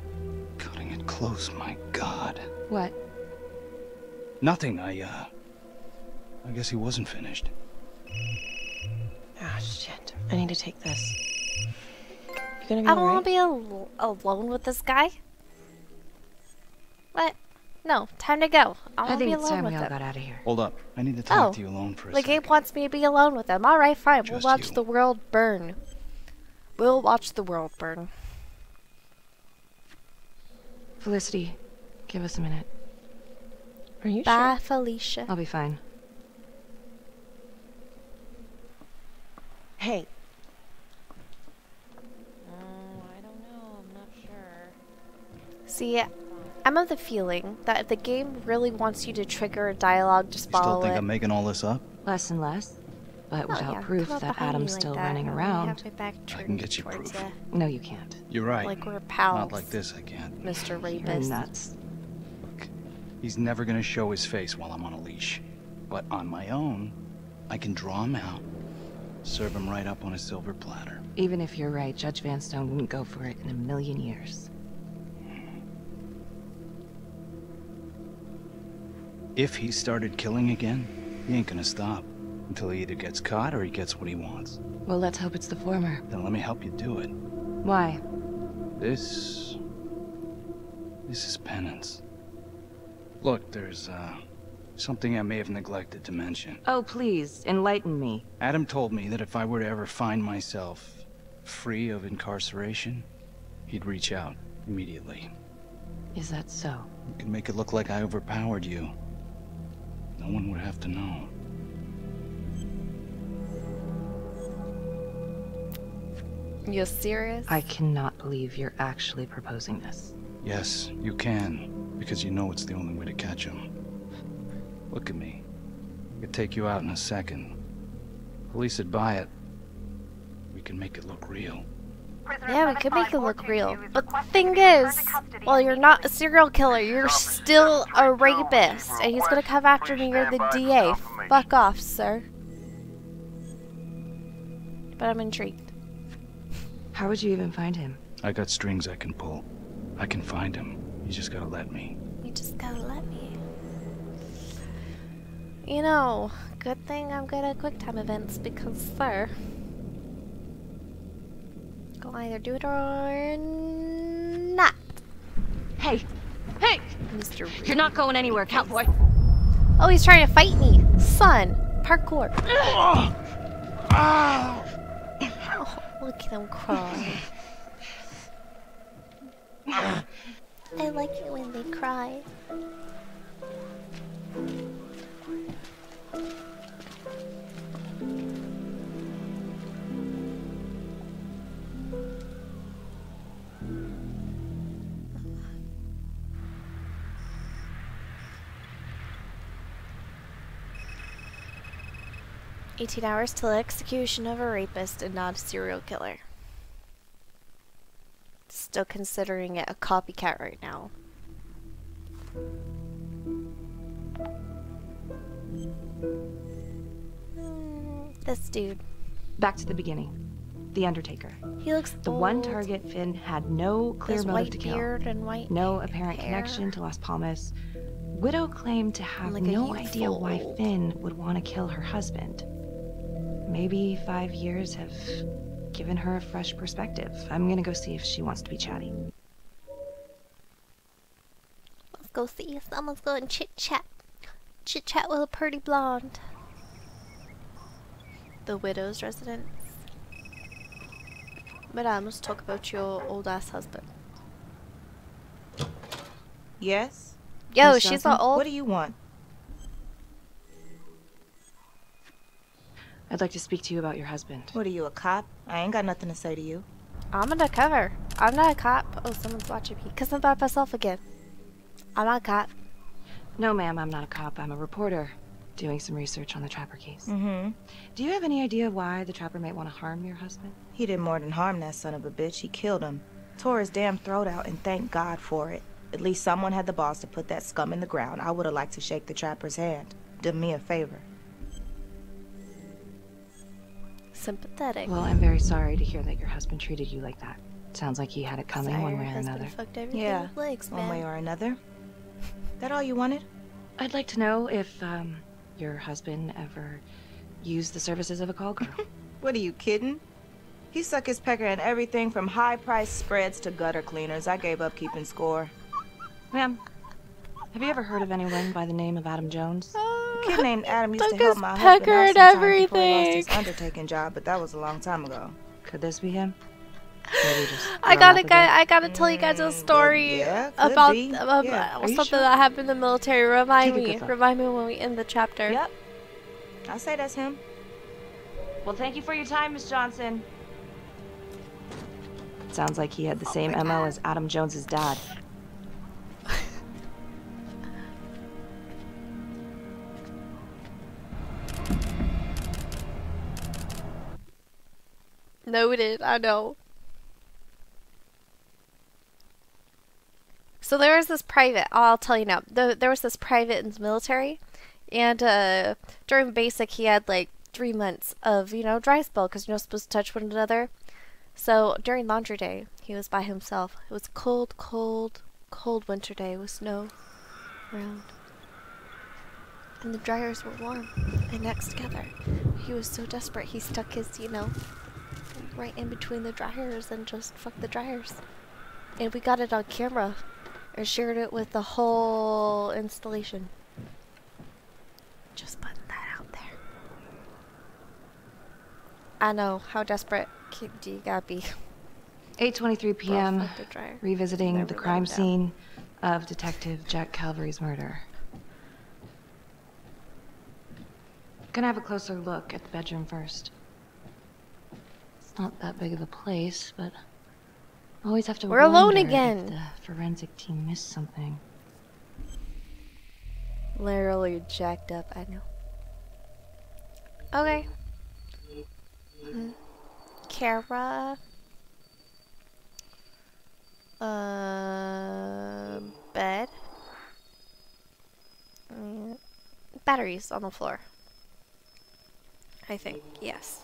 Speaker 15: Cutting it close, my God.
Speaker 16: What?
Speaker 15: Nothing, I guess he wasn't finished.
Speaker 8: Ah, shit. I need to take this. You gonna be
Speaker 1: I don't
Speaker 8: alright?
Speaker 1: want to be alone with this guy. What? No, time to go. I want to be
Speaker 16: think it's
Speaker 1: alone
Speaker 16: time
Speaker 1: with
Speaker 16: we all
Speaker 1: him.
Speaker 16: got out of here.
Speaker 15: Hold up. I need to talk to you alone for a
Speaker 1: Like
Speaker 15: second.
Speaker 1: Gabe wants me to be alone with him. All right, fine. We'll
Speaker 15: Just
Speaker 1: watch
Speaker 15: you.
Speaker 1: the world burn. We'll watch the world burn.
Speaker 16: Felicity, give us a minute.
Speaker 8: Are you
Speaker 1: Bye,
Speaker 8: sure?
Speaker 1: Felicia.
Speaker 16: I'll be fine.
Speaker 8: Hey,
Speaker 1: See, I'm of the feeling that if the game really wants you to trigger a dialogue, just
Speaker 15: You
Speaker 1: follow
Speaker 15: still think
Speaker 1: it.
Speaker 15: I'm making all this up?
Speaker 16: Less and less. But
Speaker 1: Oh,
Speaker 16: without
Speaker 1: yeah.
Speaker 16: proof
Speaker 1: Come up
Speaker 16: that
Speaker 1: behind
Speaker 16: Adam's
Speaker 1: me like
Speaker 16: still
Speaker 1: that,
Speaker 16: running
Speaker 1: and we
Speaker 16: around.
Speaker 1: have my back
Speaker 15: I can get you
Speaker 1: towards
Speaker 15: proof.
Speaker 1: it.
Speaker 16: No, you can't.
Speaker 15: You're right.
Speaker 1: Like we're pals.
Speaker 15: Not like this, I can't.
Speaker 1: Mr.
Speaker 16: You're
Speaker 1: Rapist.
Speaker 16: nuts.
Speaker 15: He's never gonna show his face while I'm on a leash. But on my own, I can draw him out, serve him right up on a silver platter.
Speaker 16: Even if you're right, Judge Vanstone wouldn't go for it in a million years.
Speaker 15: If he started killing again, he ain't gonna stop. Until he either gets caught or he gets what he wants.
Speaker 16: Well, let's hope it's the former.
Speaker 15: Then let me help you do it.
Speaker 16: Why?
Speaker 15: This is penance. Look, there's, something I may have neglected to mention.
Speaker 16: Oh, please, enlighten me.
Speaker 15: Adam told me that if I were to ever find myself free of incarceration, he'd reach out immediately.
Speaker 16: Is that so?
Speaker 15: You can make it look like I overpowered you. No one would have to know.
Speaker 1: You serious?
Speaker 16: I cannot believe you're actually proposing this.
Speaker 15: Yes, you can, because you know it's the only way to catch him. Look at me. I could take you out in a second. Police would buy it. We can make it look real.
Speaker 1: Yeah, we could make it look real. But the thing is, well, you're not a serial killer. You're still a rapist. And he's gonna come after me. You're the DA. Fuck off, sir. But I'm intrigued.
Speaker 16: How would you even find him?
Speaker 15: I got strings I can pull. I can find him. You just gotta let me.
Speaker 1: You just gotta let me. You know, good thing I'm good at QuickTime events because, sir, go either do it or not.
Speaker 16: Hey! Hey!
Speaker 1: Mr. Reed.
Speaker 16: You're not going anywhere, cowboy.
Speaker 1: Oh, he's trying to fight me. Son, parkour. Oh, look at him cry. I like it when they cry. "18 hours till execution of a rapist and not a serial killer." Still considering it a copycat right now. This dude.
Speaker 16: Back to the beginning. The Undertaker.
Speaker 1: He looks
Speaker 16: the
Speaker 1: old.
Speaker 16: one target Finn had no clear
Speaker 1: His
Speaker 16: motive
Speaker 1: white
Speaker 16: to kill.
Speaker 1: beard and white
Speaker 16: no apparent
Speaker 1: hair.
Speaker 16: connection to Las Palmas. Widow claimed to have
Speaker 1: Like a
Speaker 16: no
Speaker 1: youthful
Speaker 16: idea why
Speaker 1: old.
Speaker 16: Finn would want to kill her husband. Maybe 5 years have given her a fresh perspective. I'm gonna go see if she wants to be chatty.
Speaker 1: Let's go see if someone's going chit chat. Chit chat with a pretty blonde. The widow's residence. Madame, let's talk about your old ass husband.
Speaker 5: Yes?
Speaker 1: Yo,
Speaker 5: Miss
Speaker 1: she's
Speaker 5: Johnson,
Speaker 1: not old.
Speaker 5: What do you want?
Speaker 16: I'd like to speak to you about your husband.
Speaker 5: What are you, a cop? I ain't got nothing to say to you.
Speaker 1: I'm undercover. I'm not a cop. Oh, someone's watching me. Cause I'm by myself again. I'm not a cop.
Speaker 16: No, ma'am, I'm not a cop. I'm a reporter. Doing some research on the Trapper case.
Speaker 5: Mm-hmm.
Speaker 16: Do you have any idea why the Trapper might want to harm your husband?
Speaker 5: He did more than harm that son of a bitch. He killed him. Tore his damn throat out, and thank God for it. At least someone had the balls to put that scum in the ground. I would have liked to shake the Trapper's hand. Done me a favor.
Speaker 1: Sympathetic.
Speaker 5: Well,
Speaker 16: Well, I'm very sorry to hear that your husband treated you like that. Sounds like he had it coming
Speaker 1: Sorry,
Speaker 16: one
Speaker 1: your
Speaker 16: way or
Speaker 1: husband
Speaker 16: another.
Speaker 1: fucked everything
Speaker 5: Yeah,
Speaker 1: with legs,
Speaker 5: one way
Speaker 1: man.
Speaker 5: or another. That all you wanted?
Speaker 16: I'd like to know if, your husband ever used the services of a call girl.
Speaker 5: What are you kidding? He sucked his pecker in everything from high-priced spreads to gutter cleaners. I gave up keeping score.
Speaker 16: Ma'am, have you ever heard of anyone by the name of Adam Jones?
Speaker 5: A kid named Adam used to
Speaker 1: Took
Speaker 5: help
Speaker 1: his
Speaker 5: my husband
Speaker 1: pecker
Speaker 5: out
Speaker 1: and
Speaker 5: sometimes before he lost
Speaker 1: everything.
Speaker 5: his undertaking job, but that was a long time ago.
Speaker 16: Could this be him? Maybe just
Speaker 1: I
Speaker 16: grown up a
Speaker 1: gotta
Speaker 16: bit?
Speaker 1: tell you guys a story
Speaker 5: yeah, could
Speaker 1: about
Speaker 5: be. Yeah. Are you
Speaker 1: something
Speaker 5: sure?
Speaker 1: that happened in the military. Remind
Speaker 16: Take a
Speaker 1: me
Speaker 16: good look.
Speaker 1: when we end the chapter.
Speaker 5: Yep. I'll say that's him.
Speaker 16: Well, thank you for your time, Miss Johnson. Sounds like he had the same MO as Adam Jones's dad.
Speaker 1: Noted, I know. So there was this private, I'll tell you now, there was this private in the military, and during basic he had like 3 months of, you know, dry spell because you're not supposed to touch one another. So during laundry day, he was by himself. It was a cold, cold, cold winter day with snow around. And the dryers were warm and next together. He was so desperate he stuck his, you know, right in between the dryers and just fucked the dryers. And we got it on camera and shared it with the whole installation. Just putting that out there. I know, how desperate do you gotta be?
Speaker 16: 8:23 p.m. Revisiting the crime scene of Detective Jack Calvary's murder. Gonna have a closer look at the bedroom first. It's not that big of a place, but I always have to
Speaker 1: We're alone
Speaker 16: wonder
Speaker 1: again.
Speaker 16: if the forensic team missed something.
Speaker 1: Literally jacked up, I know. Okay. Kara. Bed. Batteries on the floor. I think, yes.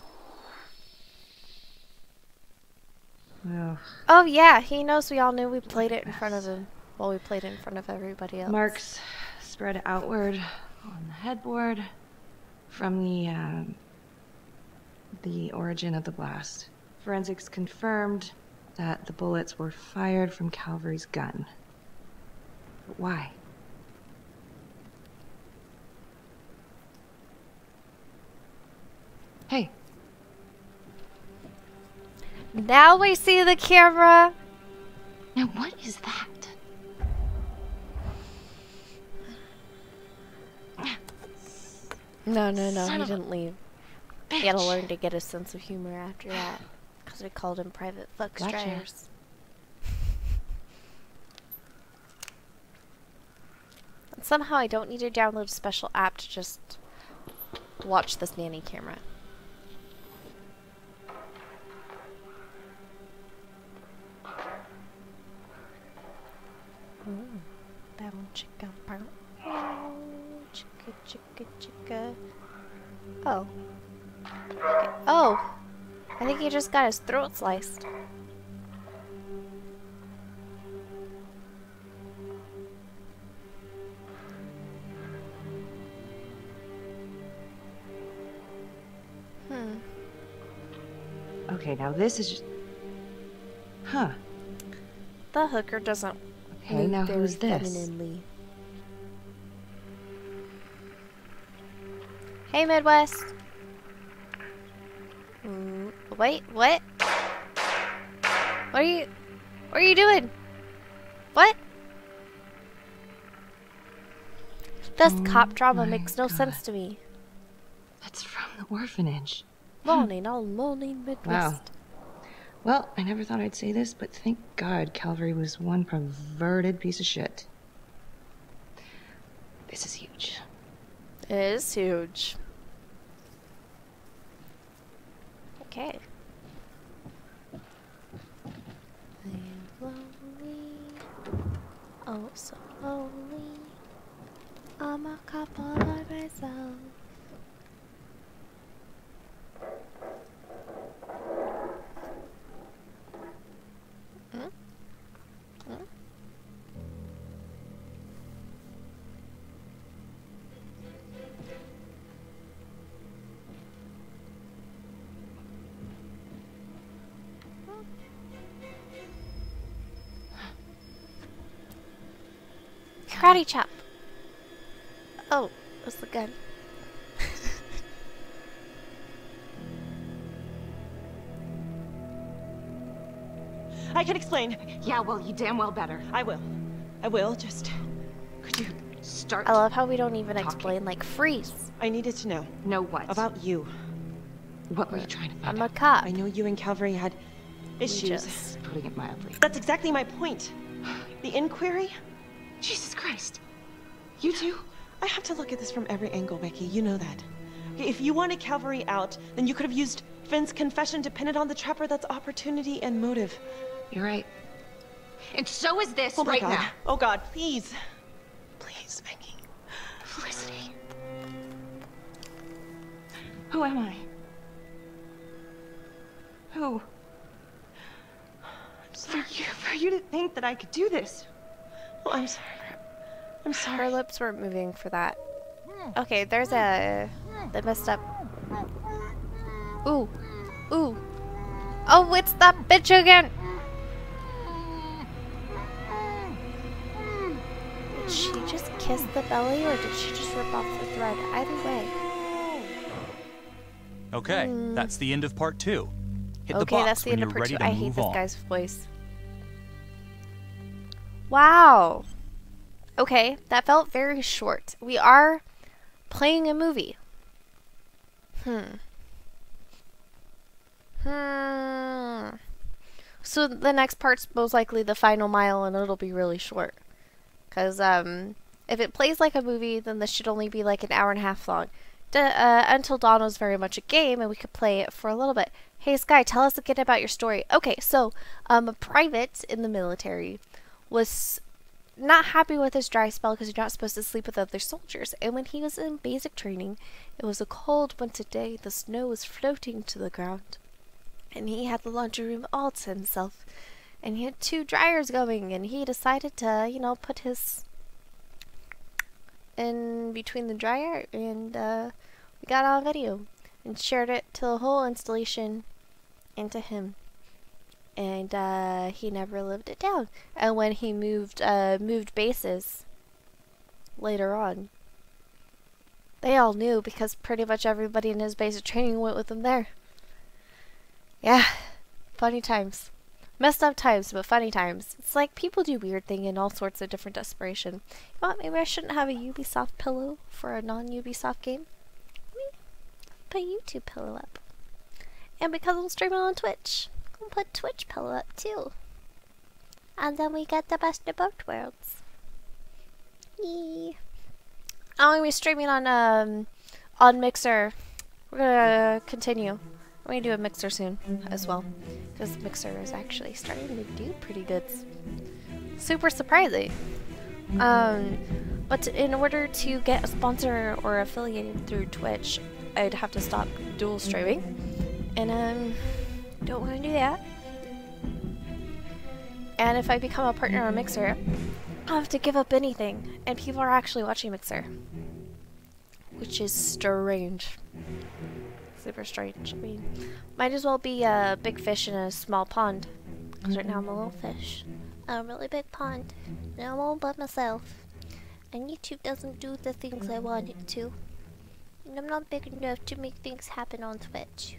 Speaker 16: Ugh.
Speaker 1: Oh yeah, he knows we all knew we played it in front of him. Well, we played it in front of everybody else.
Speaker 16: Marks spread outward on the headboard from the origin of the blast. Forensics confirmed that the bullets were fired from Calvary's gun. But why? Hey.
Speaker 1: Now we see the camera.
Speaker 16: Now what is that?
Speaker 1: No, he
Speaker 16: Son of a
Speaker 1: didn't leave. He had to learn to get a sense of humor after that. Because we called him Private Fuck
Speaker 16: Gotcha.
Speaker 1: Dryers. And somehow I don't need to download a special app to just watch this nanny camera. Bound chicka bound. Chicka chicka chicka. Oh. Okay. Oh! I think he just got his throat sliced.
Speaker 16: Okay, now this is just... Huh.
Speaker 1: The hooker doesn't
Speaker 16: Okay,
Speaker 1: move
Speaker 16: now
Speaker 1: very
Speaker 16: who's this?
Speaker 1: femininely. Hey, Midwest. Wait, what? What are you doing? What? This cop drama makes no sense to me.
Speaker 16: That's from the orphanage.
Speaker 1: Morning, all morning, Midwest.
Speaker 16: Wow. Well, I never thought I'd say this, but thank God Calvary was one perverted piece of shit. This is huge.
Speaker 1: It is huge. Okay. I'm lonely. Oh, so lonely. I'm a couple by myself. Karate chop. Oh, that's the gun.
Speaker 8: I can explain.
Speaker 16: Yeah, well, you damn well better.
Speaker 8: I will. I will, just... Could you start
Speaker 1: I love how we don't even explain, like, freeze.
Speaker 8: I needed to know.
Speaker 16: Know what?
Speaker 8: About you.
Speaker 16: What were you trying to find
Speaker 1: I'm a cop.
Speaker 8: I know you and Calvary had issues.
Speaker 16: Just putting it mildly.
Speaker 8: That's exactly my point. The inquiry?
Speaker 16: Jesus Christ. You too?
Speaker 8: I have to look at this from every angle, Becky. You know that. Okay, if you wanted Calvary out, then you could have used Finn's confession depended on the trapper. That's opportunity and motive.
Speaker 16: You're right.
Speaker 20: And so is this
Speaker 8: Oh my
Speaker 20: right
Speaker 8: God.
Speaker 20: now.
Speaker 8: Oh God, please. Please, Maggie.
Speaker 20: Felicity.
Speaker 16: Who am I? Who?
Speaker 8: For you to think that I could do this. Oh, I'm sorry. I'm sorry.
Speaker 1: Her lips weren't moving for that. Okay, there's a... They messed up. Ooh. Ooh. Oh, it's that bitch again! Did she just kiss the belly or did she just rip off the thread? Either way.
Speaker 2: Okay, that's the end of part 2. Hit the
Speaker 1: Okay,
Speaker 2: box
Speaker 1: that's the
Speaker 2: when
Speaker 1: end
Speaker 2: you're
Speaker 1: of part
Speaker 2: ready
Speaker 1: 2.
Speaker 2: to
Speaker 1: I hate
Speaker 2: move
Speaker 1: this
Speaker 2: on.
Speaker 1: guy's voice. Wow. Okay, that felt very short. We are playing a movie. So the next part's most likely the final mile and it'll be really short. Because if it plays like a movie, then this should only be like an hour and a half long. Until Dawn was very much a game and we could play it for a little bit. Hey Sky, tell us again about your story. Okay, so a private in the military was not happy with his dry spell because you're not supposed to sleep with other soldiers. And when he was in basic training, it was a cold winter day. The snow was floating to the ground. And he had the laundry room all to himself. And he had 2 dryers going. And he decided to, you know, put his in between the dryer. And we got on video. And shared it to the whole installation and to him. And he never lived it down. And when he moved bases later on, they all knew because pretty much everybody in his basic training went with him there. Yeah, funny times. Messed up times, but funny times. It's like people do weird things in all sorts of different desperation. You know what, maybe I shouldn't have a Ubisoft pillow for a non-Ubisoft game. Put a YouTube pillow up. And because I'm streaming on Twitch, I'll put Twitch pillow up too. And then we get the best of both worlds. Yee. I'm gonna be streaming on Mixer. We're gonna continue. I'm gonna do a Mixer soon as well, because Mixer is actually starting to do pretty good. Super surprising. But in order to get a sponsor or affiliated through Twitch, I'd have to stop dual streaming, and don't want to do that. And if I become a partner on Mixer, I'll have to give up anything, and people are actually watching Mixer, which is strange. Super strange. I mean, might as well be a big fish in a small pond. Because right now I'm a little fish. A really big pond. And I'm all by myself. And YouTube doesn't do the things I want it to. And I'm not big enough to make things happen on Twitch.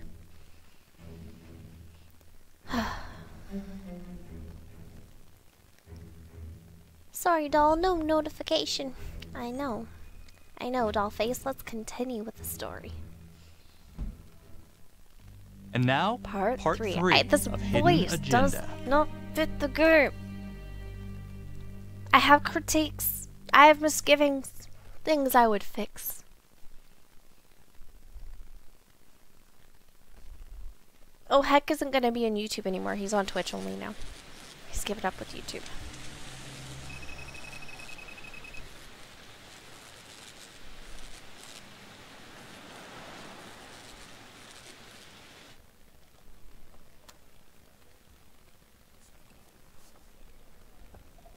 Speaker 1: Sorry, doll. No notification. I know. I know, Dollface. Let's continue with the story.
Speaker 2: And now,
Speaker 1: part 3. This
Speaker 2: of
Speaker 1: voice
Speaker 2: Hidden
Speaker 1: does
Speaker 2: Agenda.
Speaker 1: not fit the game. I have critiques. I have misgivings. Things I would fix. Oh, Heck isn't going to be on YouTube anymore. He's on Twitch only now. He's given up with YouTube.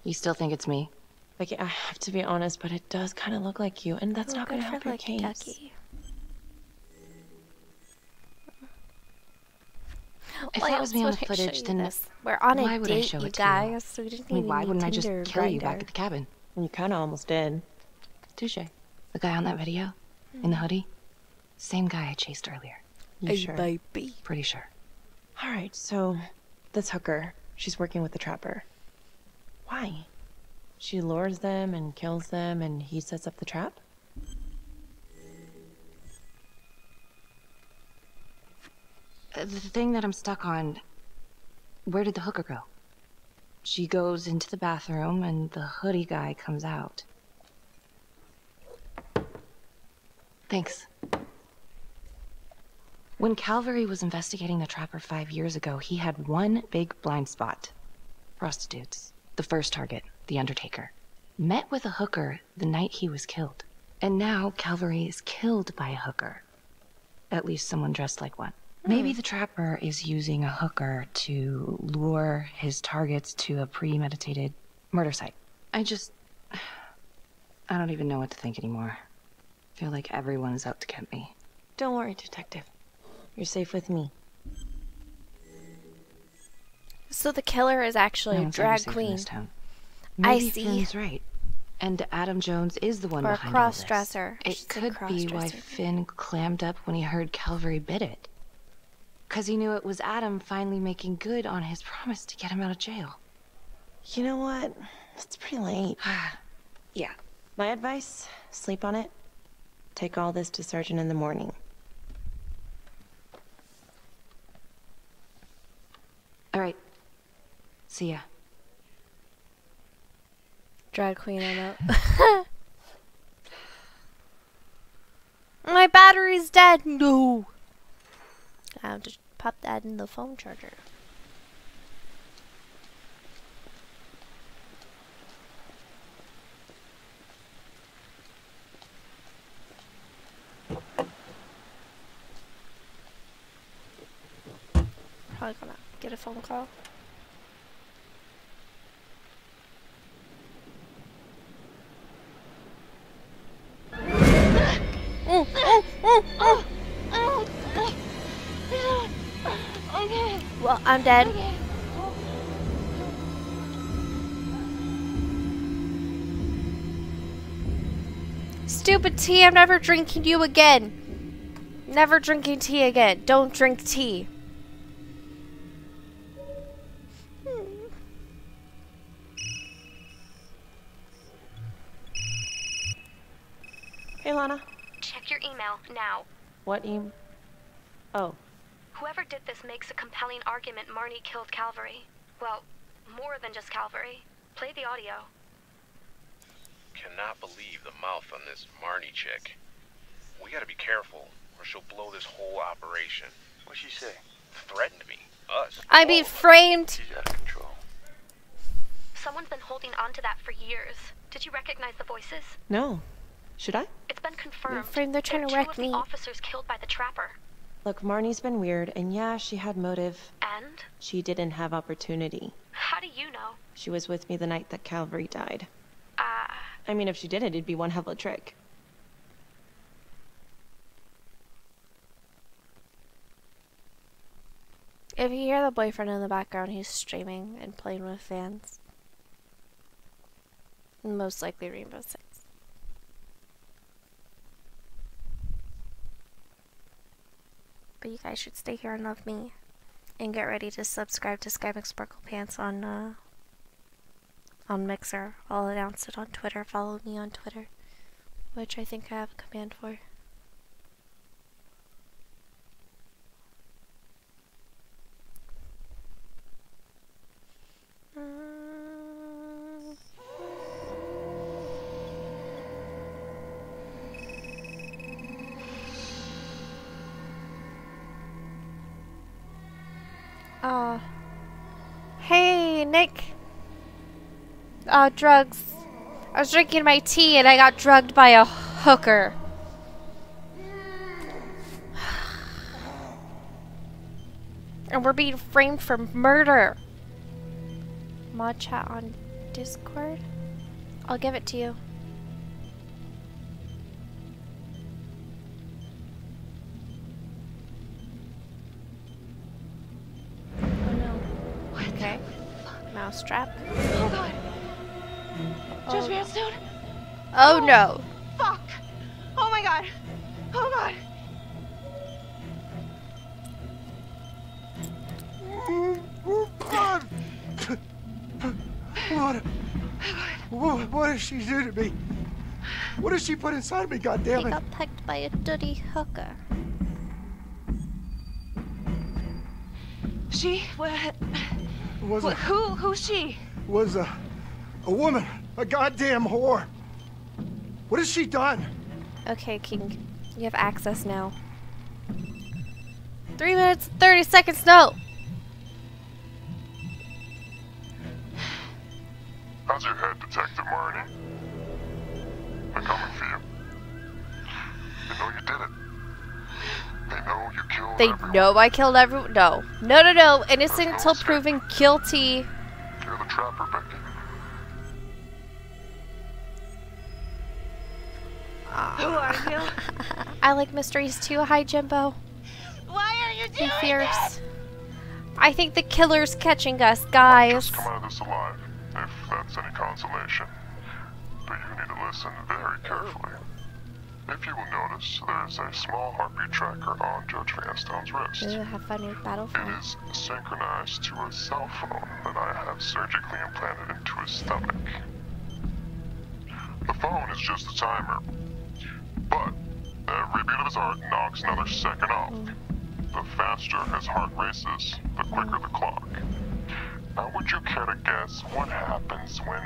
Speaker 16: You still think it's me?
Speaker 8: Like, I have to be honest, but it does kind of look like you, and that's not going to help your
Speaker 1: like
Speaker 8: case.
Speaker 1: Ducky.
Speaker 16: If
Speaker 1: Why
Speaker 16: that was me on
Speaker 1: else
Speaker 16: the
Speaker 1: would I show
Speaker 16: footage,
Speaker 1: you
Speaker 16: then
Speaker 1: this? We're on
Speaker 16: why
Speaker 1: a
Speaker 16: would I
Speaker 1: date,
Speaker 16: show
Speaker 1: you
Speaker 16: it to you?
Speaker 1: guys. So we didn't
Speaker 16: I mean,
Speaker 1: even
Speaker 16: why
Speaker 1: need
Speaker 16: wouldn't I just
Speaker 1: Tinder,
Speaker 16: kill you back
Speaker 1: Grindr.
Speaker 16: at the cabin?
Speaker 8: You kind of almost did.
Speaker 16: Touche. The guy on that video? In the hoodie? Same guy I chased earlier.
Speaker 8: You sure?
Speaker 1: Baby.
Speaker 16: Pretty sure.
Speaker 8: All right, so this hooker, she's working with the trapper. Why? She lures them and kills them, and he sets up the trap?
Speaker 16: The thing that I'm stuck on, where did the hooker go? She goes into the bathroom and the hoodie guy comes out. Thanks. When Calvary was investigating the Trapper 5 years ago, he had one big blind spot. Prostitutes. The first target, the Undertaker. Met with a hooker the night he was killed. And now Calvary is killed by a hooker. At least someone dressed like one. Maybe the Trapper is using a hooker to lure his targets to a premeditated murder site. I don't even know what to think anymore. I feel like everyone is out to get me.
Speaker 8: Don't worry, Detective. You're safe with me.
Speaker 1: So the killer is actually
Speaker 16: No
Speaker 1: a
Speaker 16: one's
Speaker 1: drag
Speaker 16: ever safe in
Speaker 1: queen.
Speaker 16: this town.
Speaker 1: I
Speaker 16: Maybe
Speaker 1: see.
Speaker 16: Finn's right. And Adam Jones is the one
Speaker 1: Or a
Speaker 16: behind all this.
Speaker 1: cross-dresser.
Speaker 16: It could be why Finn clammed up when he heard Calvary bid it. 'Cause he knew it was Adam finally making good on his promise to get him out of jail.
Speaker 8: You know what? It's pretty late.
Speaker 16: Yeah.
Speaker 8: My advice, sleep on it. Take all this to Sergeant in the morning.
Speaker 16: All right. See ya.
Speaker 1: Drag queen, I'm out. My battery's dead. No. I'll just pop that in the phone charger. Probably gonna get a phone call.
Speaker 20: Okay.
Speaker 1: Well, I'm dead.
Speaker 20: Okay.
Speaker 1: Stupid tea, I'm never drinking you again. Never drinking tea again. Don't drink tea.
Speaker 8: Hey, Lana.
Speaker 14: Check your email now.
Speaker 8: What Oh.
Speaker 14: Whoever did this makes a compelling argument Marnie killed Calvary. Well, more than just Calvary. Play the audio.
Speaker 11: Cannot believe the mouth on this Marnie chick. We gotta be careful, or she'll blow this whole operation. What'd she say? Threatened me. Us.
Speaker 1: I be framed.
Speaker 11: She's out of control.
Speaker 14: Someone's been holding on to that for years. Did you recognize the voices?
Speaker 8: No. Should I?
Speaker 14: It's been confirmed.
Speaker 1: Framed, they're trying to
Speaker 14: There are
Speaker 1: wreck
Speaker 14: two of
Speaker 1: me.
Speaker 14: the officers killed by the Trapper.
Speaker 8: Look, Marnie's been weird, and yeah, she had motive.
Speaker 14: And?
Speaker 8: She didn't have opportunity.
Speaker 14: How do you know?
Speaker 8: She was with me the night that Calvary died. I mean, if she didn't, it'd be one hell of a trick.
Speaker 1: If you hear the boyfriend in the background, he's streaming and playing with fans. Most likely Rainbow Six. But you guys should stay here and love me. And get ready to subscribe to Sky McSparkle Pants on Mixer. I'll announce it on Twitter. Follow me on Twitter. Which I think I have a command for. Hey, Nick. Drugs. I was drinking my tea and I got drugged by a hooker. And we're being framed for murder. Mod chat on Discord? I'll give it to you. Okay. Mousetrap.
Speaker 20: Oh god. Judge Vanstone?
Speaker 1: Oh no.
Speaker 20: Fuck. Oh my god. Oh god.
Speaker 9: What did she do to me? What did she put inside me,
Speaker 1: He
Speaker 9: goddammit?
Speaker 1: got pecked by a dirty hooker.
Speaker 20: She? What?
Speaker 9: Was a,
Speaker 20: Who's she?
Speaker 9: was a woman, a goddamn whore. What has she done?
Speaker 1: Okay, King. You have access now. 3 minutes and 30 seconds, no!
Speaker 11: How's your head, Detective Marnie? They're coming for you. They know you did it. They know you killed
Speaker 1: They
Speaker 11: everyone.
Speaker 1: know I killed everyone? No. No, no, no. Innocent until proven guilty.
Speaker 11: You're the trapper, Becky.
Speaker 20: Who are you?
Speaker 1: I like mysteries too. Hi, Jimbo.
Speaker 20: Why are you doing
Speaker 1: Fierce.
Speaker 20: this?
Speaker 1: I think the killer's catching us, guys.
Speaker 11: Come out of this alive, if that's any consolation. But you need to listen very carefully. If you will notice, there's a small heartbeat tracker on Judge Vanstone's wrist.
Speaker 1: Ooh, have fun with Battlefield.
Speaker 11: It is synchronized to a cell phone that I have surgically implanted into his stomach. The phone is just a timer, but every beat of his heart knocks another second off. The faster his heart races, the quicker the clock. Now, would you care to guess what happens when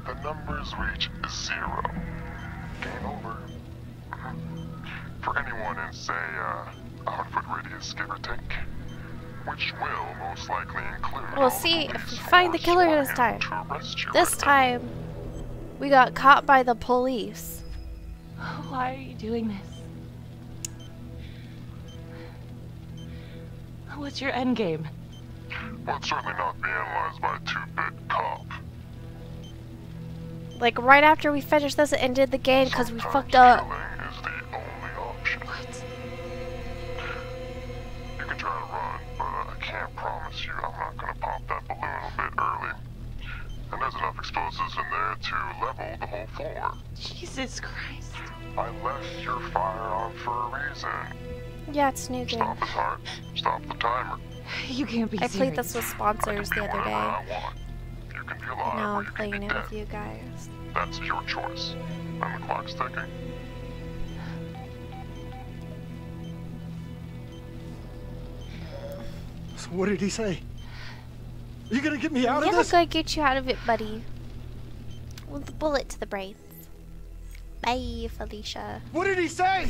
Speaker 11: the numbers reach 0? Game over. For anyone in, say, a 100-foot radius, give or take, which will most likely include.
Speaker 1: We'll see if we find the killer this time. This time, we got caught by the police.
Speaker 16: Why are you doing this? What's your end game?
Speaker 11: Well, it's certainly not be analyzed by a 2-bit cop.
Speaker 1: Like, right after we finished this, it ended the game because we fucked up.
Speaker 11: Is the only option. What? You can try to run, but I can't promise you I'm not gonna pop that balloon a bit early. And there's enough explosives in there to level the whole floor.
Speaker 16: Jesus Christ.
Speaker 11: I left your fire on for a reason.
Speaker 1: Yeah, it's new game.
Speaker 11: Stop his heart. Stop the timer.
Speaker 16: You can't be
Speaker 1: I
Speaker 16: serious.
Speaker 1: played this with sponsors the other day.
Speaker 11: You can be alive
Speaker 1: Now
Speaker 11: or
Speaker 1: I'm
Speaker 11: you can
Speaker 1: playing
Speaker 11: be
Speaker 1: it
Speaker 11: dead.
Speaker 1: with you guys.
Speaker 11: That's your choice. And the clock's ticking.
Speaker 9: So what did he say? Are you gonna get me out of
Speaker 1: Yeah,
Speaker 9: this?
Speaker 1: I'm gonna get you out of it, buddy. With a bullet to the brains. Bye, Felicia.
Speaker 9: What did he say?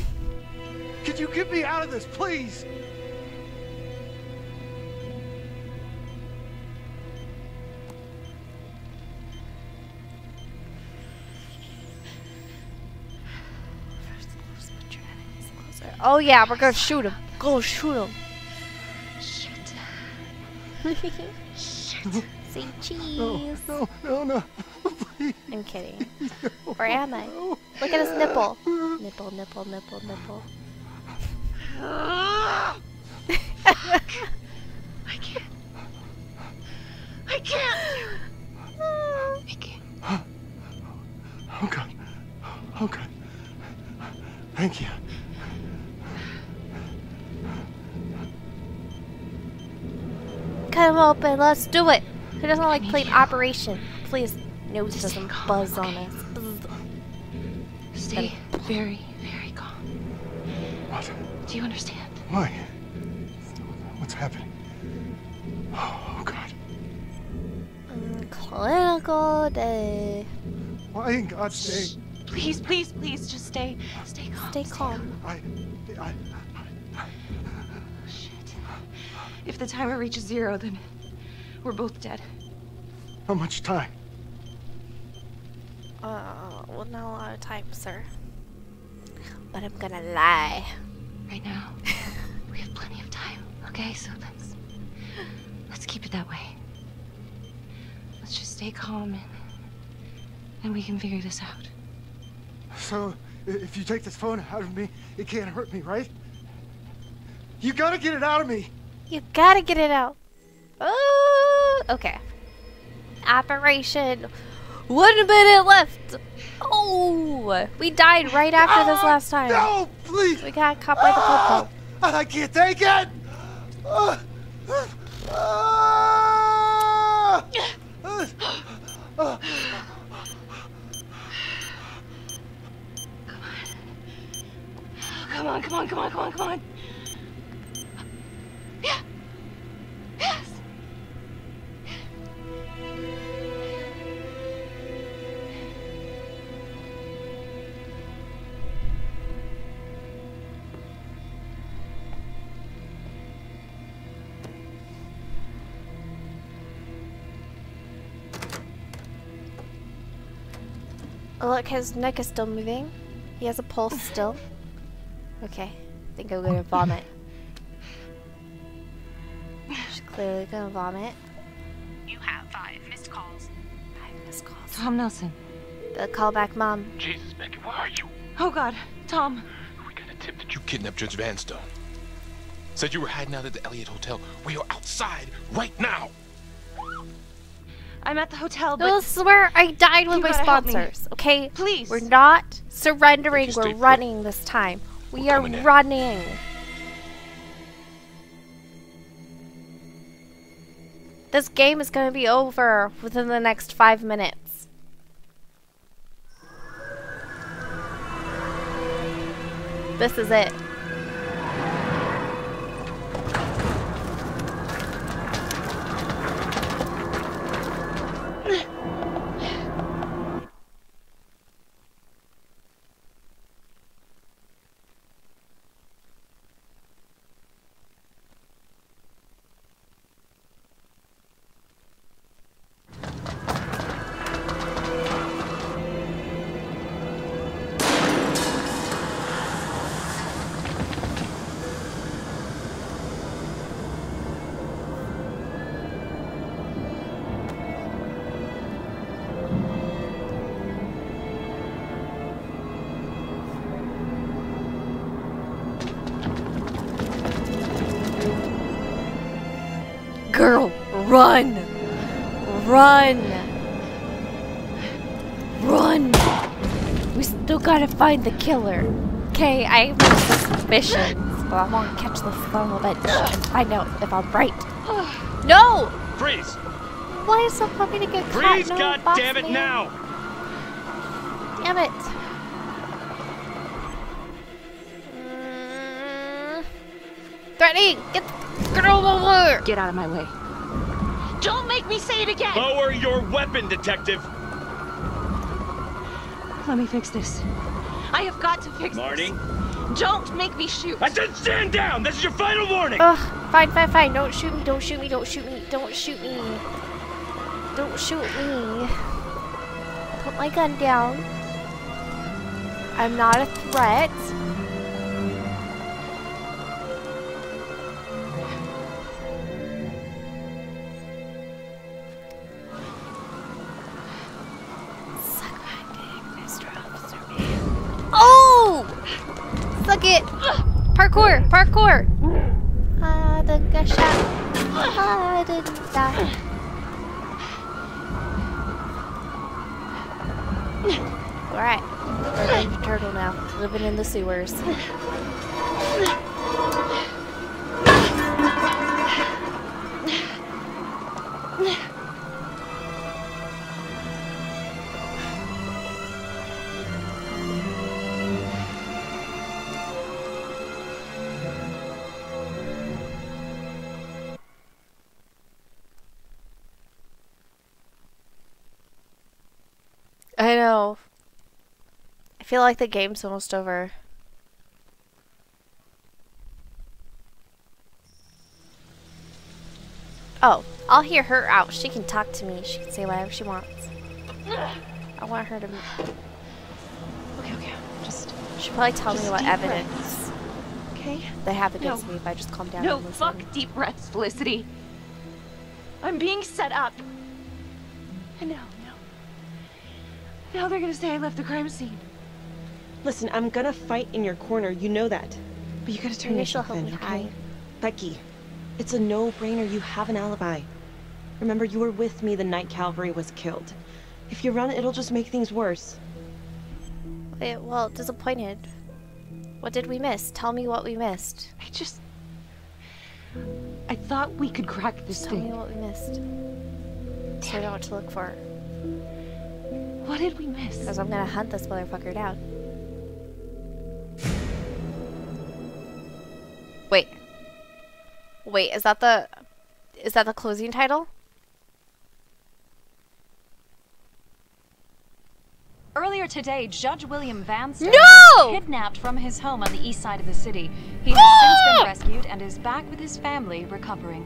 Speaker 9: Could you get me out of this, please?
Speaker 1: Oh yeah, we're gonna shoot him. Go shoot him.
Speaker 16: Shit.
Speaker 1: Shit. Say cheese.
Speaker 9: No, no, no.
Speaker 1: I'm kidding. Or am I? Look at his nipple. Nipple, nipple, nipple, nipple.
Speaker 20: I can't. I can't.
Speaker 16: I can't.
Speaker 9: Oh God. Oh God. Thank you.
Speaker 1: Cut him open. Let's do it. Who doesn't like playing Operation? Please, nose doesn't buzz on us.
Speaker 16: Stay very, very calm.
Speaker 9: What?
Speaker 16: Do you understand?
Speaker 9: Why? What's happening? Oh God.
Speaker 1: Clinical day.
Speaker 9: Why in God's name?
Speaker 16: Please, please, please, just stay calm.
Speaker 1: Stay calm.
Speaker 16: Shit. If the timer reaches 0, then we're both dead.
Speaker 9: How much time?
Speaker 1: Well, not a lot of time, sir. But I'm gonna lie.
Speaker 16: Right now, we have plenty of time. Okay, so let's keep it that way. Let's just stay calm and we can figure this out.
Speaker 9: So, if you take this phone out of me, it can't hurt me, right? You gotta get it out of me.
Speaker 1: You gotta get it out. Oh, okay. Operation. 1 minute left. Oh, we died right after this last time.
Speaker 9: No, please.
Speaker 1: We got caught by the pop.
Speaker 9: I can't take it.
Speaker 16: Come on, come on, come on, come on, come on. Yeah. Yes.
Speaker 1: Oh, look, his neck is still moving. He has a pulse still. Okay, I think I'm gonna vomit. She's clearly gonna vomit.
Speaker 7: You have 5 missed calls.
Speaker 1: 5 missed calls.
Speaker 16: Tom Nelson.
Speaker 1: The callback mom.
Speaker 4: Jesus, Becky, where are you?
Speaker 16: Oh God, Tom.
Speaker 4: We got a tip that you kidnapped Judge Vanstone. Said you were hiding out at the Elliott Hotel. We are outside right now.
Speaker 16: I'm at the hotel, but...
Speaker 1: No, this is where I died with
Speaker 16: You
Speaker 1: my
Speaker 16: gotta help me.
Speaker 1: sponsors, okay?
Speaker 16: Please.
Speaker 1: We're not surrendering,
Speaker 4: Okay,
Speaker 1: we're
Speaker 4: stay put.
Speaker 1: running this time. We are
Speaker 4: coming in.
Speaker 1: running. This game is gonna be over within the next 5 minutes. This is it. Girl, run! Run! Run! We still gotta find the killer. Okay, I have my suspicions, but I want to catch this son of a bitch and find out if I'm right. No!
Speaker 18: Freeze!
Speaker 1: Why is the puppy to get caught?
Speaker 18: Freeze,
Speaker 1: No,
Speaker 18: God
Speaker 1: boss
Speaker 18: damn it
Speaker 1: man.
Speaker 18: now!
Speaker 1: Damn it. 30! Get over!
Speaker 16: Get out of my way.
Speaker 20: Don't make me say it again!
Speaker 18: Lower your weapon, detective!
Speaker 16: Let me fix this.
Speaker 20: I have got to fix
Speaker 18: Marty?
Speaker 20: this. Don't make me shoot.
Speaker 18: I said stand down! This is your final warning!
Speaker 1: Ugh, fine, fine, fine. Don't shoot me, don't shoot me, don't shoot me, don't shoot me. Don't shoot me. Put my gun down. I'm not a threat. Suck my dick, Mr. Officer Man. Oh! Suck it! Parkour! Parkour! I done got shot. I didn't die. Alright. We're a Ninja Turtle now. Living in the sewers. I know. I feel like the game's almost over. Oh, I'll hear her out. She can talk to me. She can say whatever she wants. I want her to...
Speaker 5: Okay. Just...
Speaker 1: She'll probably tell me what
Speaker 5: deep
Speaker 1: evidence
Speaker 5: breaths. Okay?
Speaker 1: they have against me if I just calm down
Speaker 5: No,
Speaker 1: and listen.
Speaker 5: fuck deep breaths, Felicity. I'm being set up. And now they're gonna say I left the crime scene.
Speaker 8: Listen, I'm gonna fight in your corner, you know that. But you gotta turn
Speaker 1: Maybe she'll
Speaker 8: yourself
Speaker 1: help
Speaker 8: in,
Speaker 1: me
Speaker 8: okay?
Speaker 1: hide.
Speaker 8: Becky, it's a no-brainer. You have an alibi. Remember, you were with me the night Calvary was killed. If you run, it'll just make things worse.
Speaker 1: Wait, well, disappointed. What did we miss? Tell me what we missed.
Speaker 5: I thought we could crack this
Speaker 1: Tell
Speaker 5: thing.
Speaker 1: me what we missed. So I know what to look for.
Speaker 5: What did we miss?
Speaker 1: Because I'm gonna hunt this motherfucker down. Wait. Wait, is that the closing title?
Speaker 7: Earlier today, Judge William Vanstone
Speaker 1: No!
Speaker 7: was kidnapped from his home on the east side of the city. He has since been rescued and is back with his family recovering.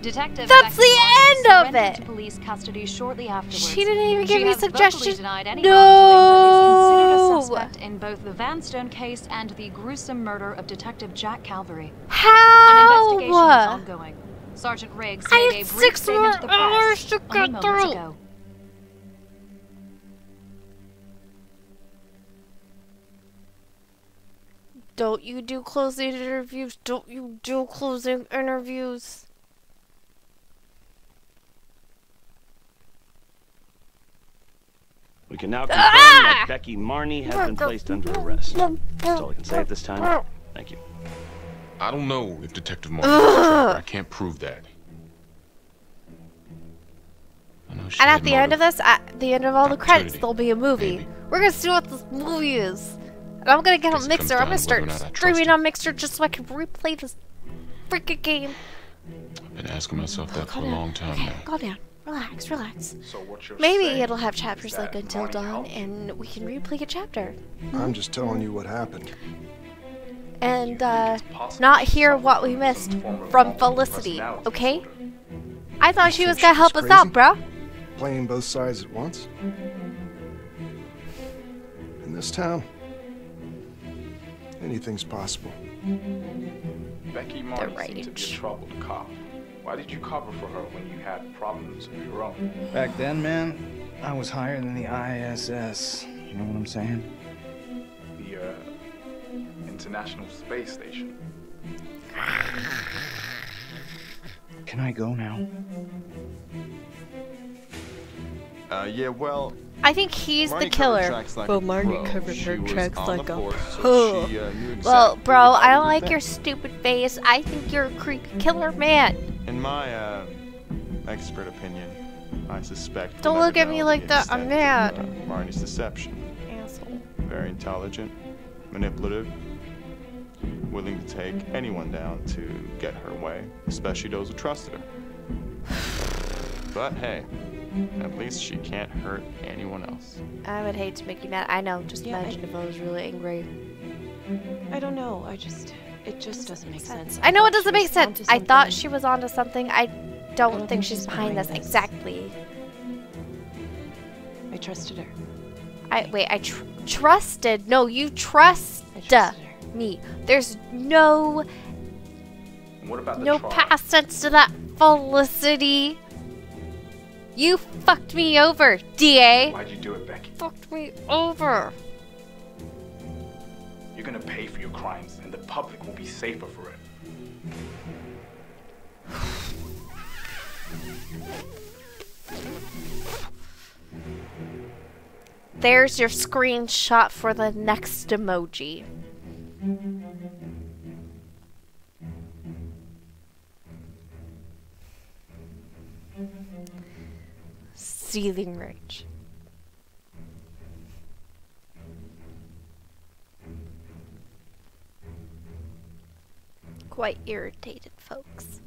Speaker 7: Detective
Speaker 1: That's
Speaker 7: Becky
Speaker 1: the
Speaker 7: Martin
Speaker 1: end of
Speaker 7: surrendered
Speaker 1: it.
Speaker 7: to police custody shortly afterwards.
Speaker 1: She didn't even give
Speaker 7: She
Speaker 1: me
Speaker 7: has vocally
Speaker 1: suggestions.
Speaker 7: denied any
Speaker 1: No.
Speaker 7: wrongdoing, but is considered a suspect in both the Vanstone case and the gruesome murder of Detective Jack Calvary.
Speaker 1: How?
Speaker 7: An investigation is ongoing. Sergeant Riggs
Speaker 1: I
Speaker 7: made
Speaker 1: had
Speaker 7: a brief
Speaker 1: 6
Speaker 7: statement
Speaker 1: more
Speaker 7: to the
Speaker 1: hours
Speaker 7: press
Speaker 1: to
Speaker 7: only
Speaker 1: get
Speaker 7: moments
Speaker 1: through.
Speaker 7: ago.
Speaker 1: Don't you do closing interviews? Don't you do closing interviews?
Speaker 18: We can now confirm that Becky Marnie has been placed under arrest. That's all I can say at this time. Thank you.
Speaker 4: I don't know if Detective Martin is a trapper. I can't prove that. I know she
Speaker 1: And
Speaker 4: had
Speaker 1: at the end of
Speaker 4: motive.
Speaker 1: this, at the end of all the credits,
Speaker 4: Opportunity.
Speaker 1: there'll be a movie. We're gonna see what this movie is. And I'm gonna get on
Speaker 4: Guess it comes
Speaker 1: Mixer. I'm
Speaker 4: down
Speaker 1: gonna
Speaker 4: to whether or
Speaker 1: start
Speaker 4: not I trust
Speaker 1: streaming
Speaker 4: her.
Speaker 1: on Mixer just so I can replay this freaking game.
Speaker 4: I've been asking myself that for a
Speaker 1: Calm down.
Speaker 4: long time
Speaker 1: Okay,
Speaker 4: now.
Speaker 1: calm down. Relax, relax.
Speaker 6: So what you're
Speaker 1: Maybe
Speaker 6: saying
Speaker 1: it'll have
Speaker 6: is
Speaker 1: chapters like
Speaker 6: that
Speaker 1: Until
Speaker 6: Marnie
Speaker 1: Dawn,
Speaker 6: helped you?
Speaker 1: and we can replay a chapter.
Speaker 9: I'm just telling you what happened.
Speaker 1: And not hear what we missed from Felicity, okay? I thought she was gonna help us out, bro.
Speaker 9: Playing both sides at once? In this town, anything's possible.
Speaker 6: Becky Martin seemed to be a troubled cop. Why did you cover for her when you had problems of your own?
Speaker 15: Back then, man, I was higher than the ISS. You know what I'm saying?
Speaker 6: The International Space Station.
Speaker 15: Can I go now?
Speaker 17: Yeah, well...
Speaker 1: I think he's the
Speaker 17: Marnie covered
Speaker 1: killer.
Speaker 17: tracks like
Speaker 1: Well,
Speaker 17: a
Speaker 1: Marnie
Speaker 17: pro.
Speaker 1: covered
Speaker 17: She
Speaker 1: her
Speaker 17: was
Speaker 1: tracks
Speaker 17: on
Speaker 1: like
Speaker 17: the
Speaker 1: a
Speaker 17: force, so
Speaker 1: pro.
Speaker 17: she, knew
Speaker 1: Well,
Speaker 17: exactly
Speaker 1: bro,
Speaker 17: how
Speaker 1: I
Speaker 17: to
Speaker 1: don't
Speaker 17: do
Speaker 1: like
Speaker 17: things.
Speaker 1: your stupid face. I think you're a creepy killer man.
Speaker 17: In my, expert opinion, I suspect...
Speaker 1: Don't
Speaker 17: we'll
Speaker 1: look at
Speaker 17: never
Speaker 1: me
Speaker 17: know
Speaker 1: like
Speaker 17: the
Speaker 1: that. I'm
Speaker 17: extent
Speaker 1: mad.
Speaker 17: of, Marnie's deception.
Speaker 1: Asshole.
Speaker 17: Very intelligent, manipulative, willing to take anyone down to get her way, especially those who trusted her. But hey, at least she can't hurt anyone else.
Speaker 1: I would hate to make you mad. I know. Just imagine if I was really angry.
Speaker 8: I don't know. It just doesn't make sense.
Speaker 1: I know
Speaker 8: thought
Speaker 1: it doesn't
Speaker 8: she
Speaker 1: make
Speaker 8: was
Speaker 1: sense.
Speaker 8: onto
Speaker 1: I thought
Speaker 8: something.
Speaker 1: she was onto something. I don't think she's behind this. Exactly.
Speaker 8: I trusted her.
Speaker 1: I trusted. No, you trust me. There's no
Speaker 6: What about the
Speaker 1: no
Speaker 6: trial?
Speaker 1: past tense to that, Felicity. You fucked me over, DA.
Speaker 6: Why'd you do it, Becky?
Speaker 1: Fucked me over.
Speaker 6: You're gonna pay for your crimes, and the public will be safer for it.
Speaker 1: There's your screenshot for the next emoji. Seething rage. Quite irritated, folks.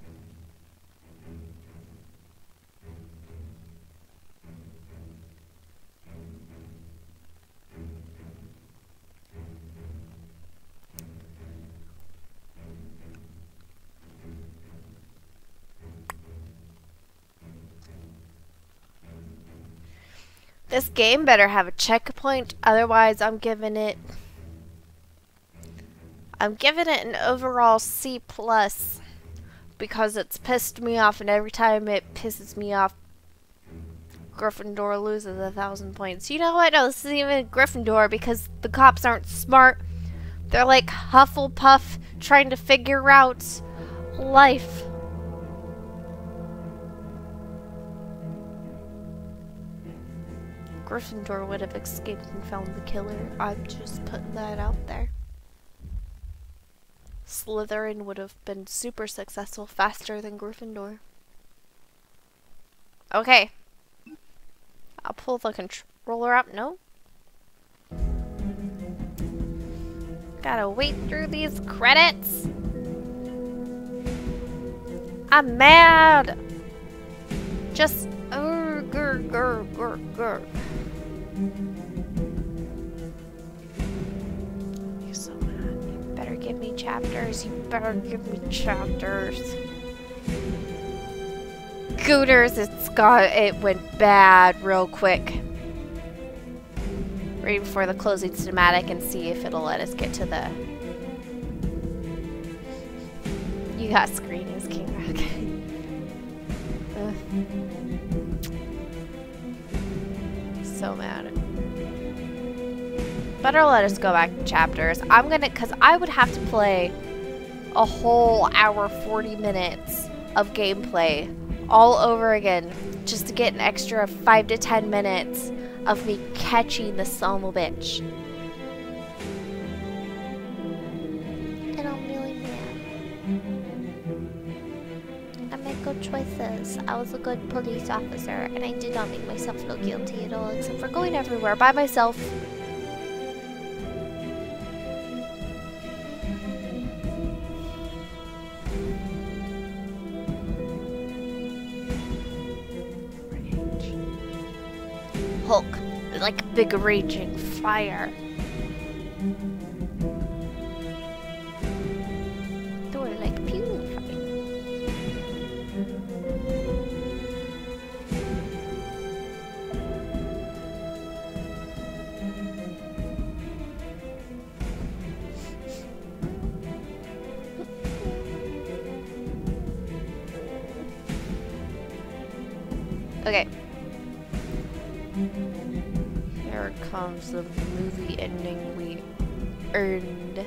Speaker 1: This game better have a checkpoint, otherwise I'm giving it an overall C+, because it's pissed me off, and every time it pisses me off, Gryffindor loses 1,000 points. You know what? No, this isn't even Gryffindor, because the cops aren't smart. They're like Hufflepuff trying to figure out life. Gryffindor would have escaped and found the killer. I'm just putting that out there. Slytherin would have been super successful faster than Gryffindor. Okay. I'll pull the controller up. No? Gotta wait through these credits. I'm mad. Just You're so mad. You better give me chapters. You better give me chapters. scooters, it went bad real quick. Right before the closing cinematic and see if it'll let us get to the... You got screenings, King Rock. So mad. Better let us go back to chapters. I'm gonna, cause I would have to play a whole hour 40 minutes of gameplay all over again just to get an extra 5 to 10 minutes of me catching the son of a bitch. And I'm really mad. I made good choices. I was a good police officer and I did not make myself feel guilty at all, except for going everywhere by myself. Hulk, like a big raging fire. They were like PewDiePie. Okay. Here comes the movie ending we earned.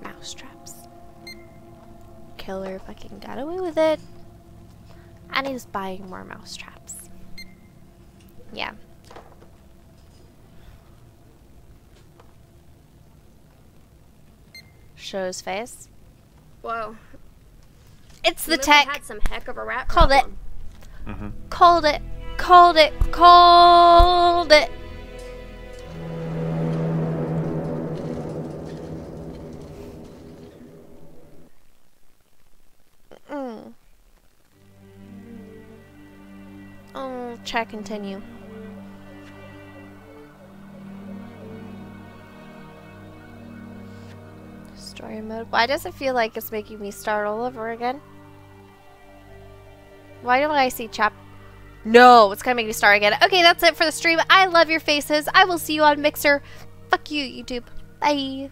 Speaker 1: Mousetraps. Killer fucking got away with it. And he's buying more mousetraps. Yeah. Show his face.
Speaker 14: Whoa.
Speaker 1: It's the
Speaker 14: Movie
Speaker 1: tech.
Speaker 14: had some heck of a rat
Speaker 1: Called it.
Speaker 14: problem.
Speaker 1: Called it. Called it. Called it. Oh, check continue. Story mode. Why does it feel like it's making me start all over again? Why do I see No, it's gonna make me start again. Okay, that's it for the stream. I love your faces. I will see you on Mixer. Fuck you, YouTube. Bye.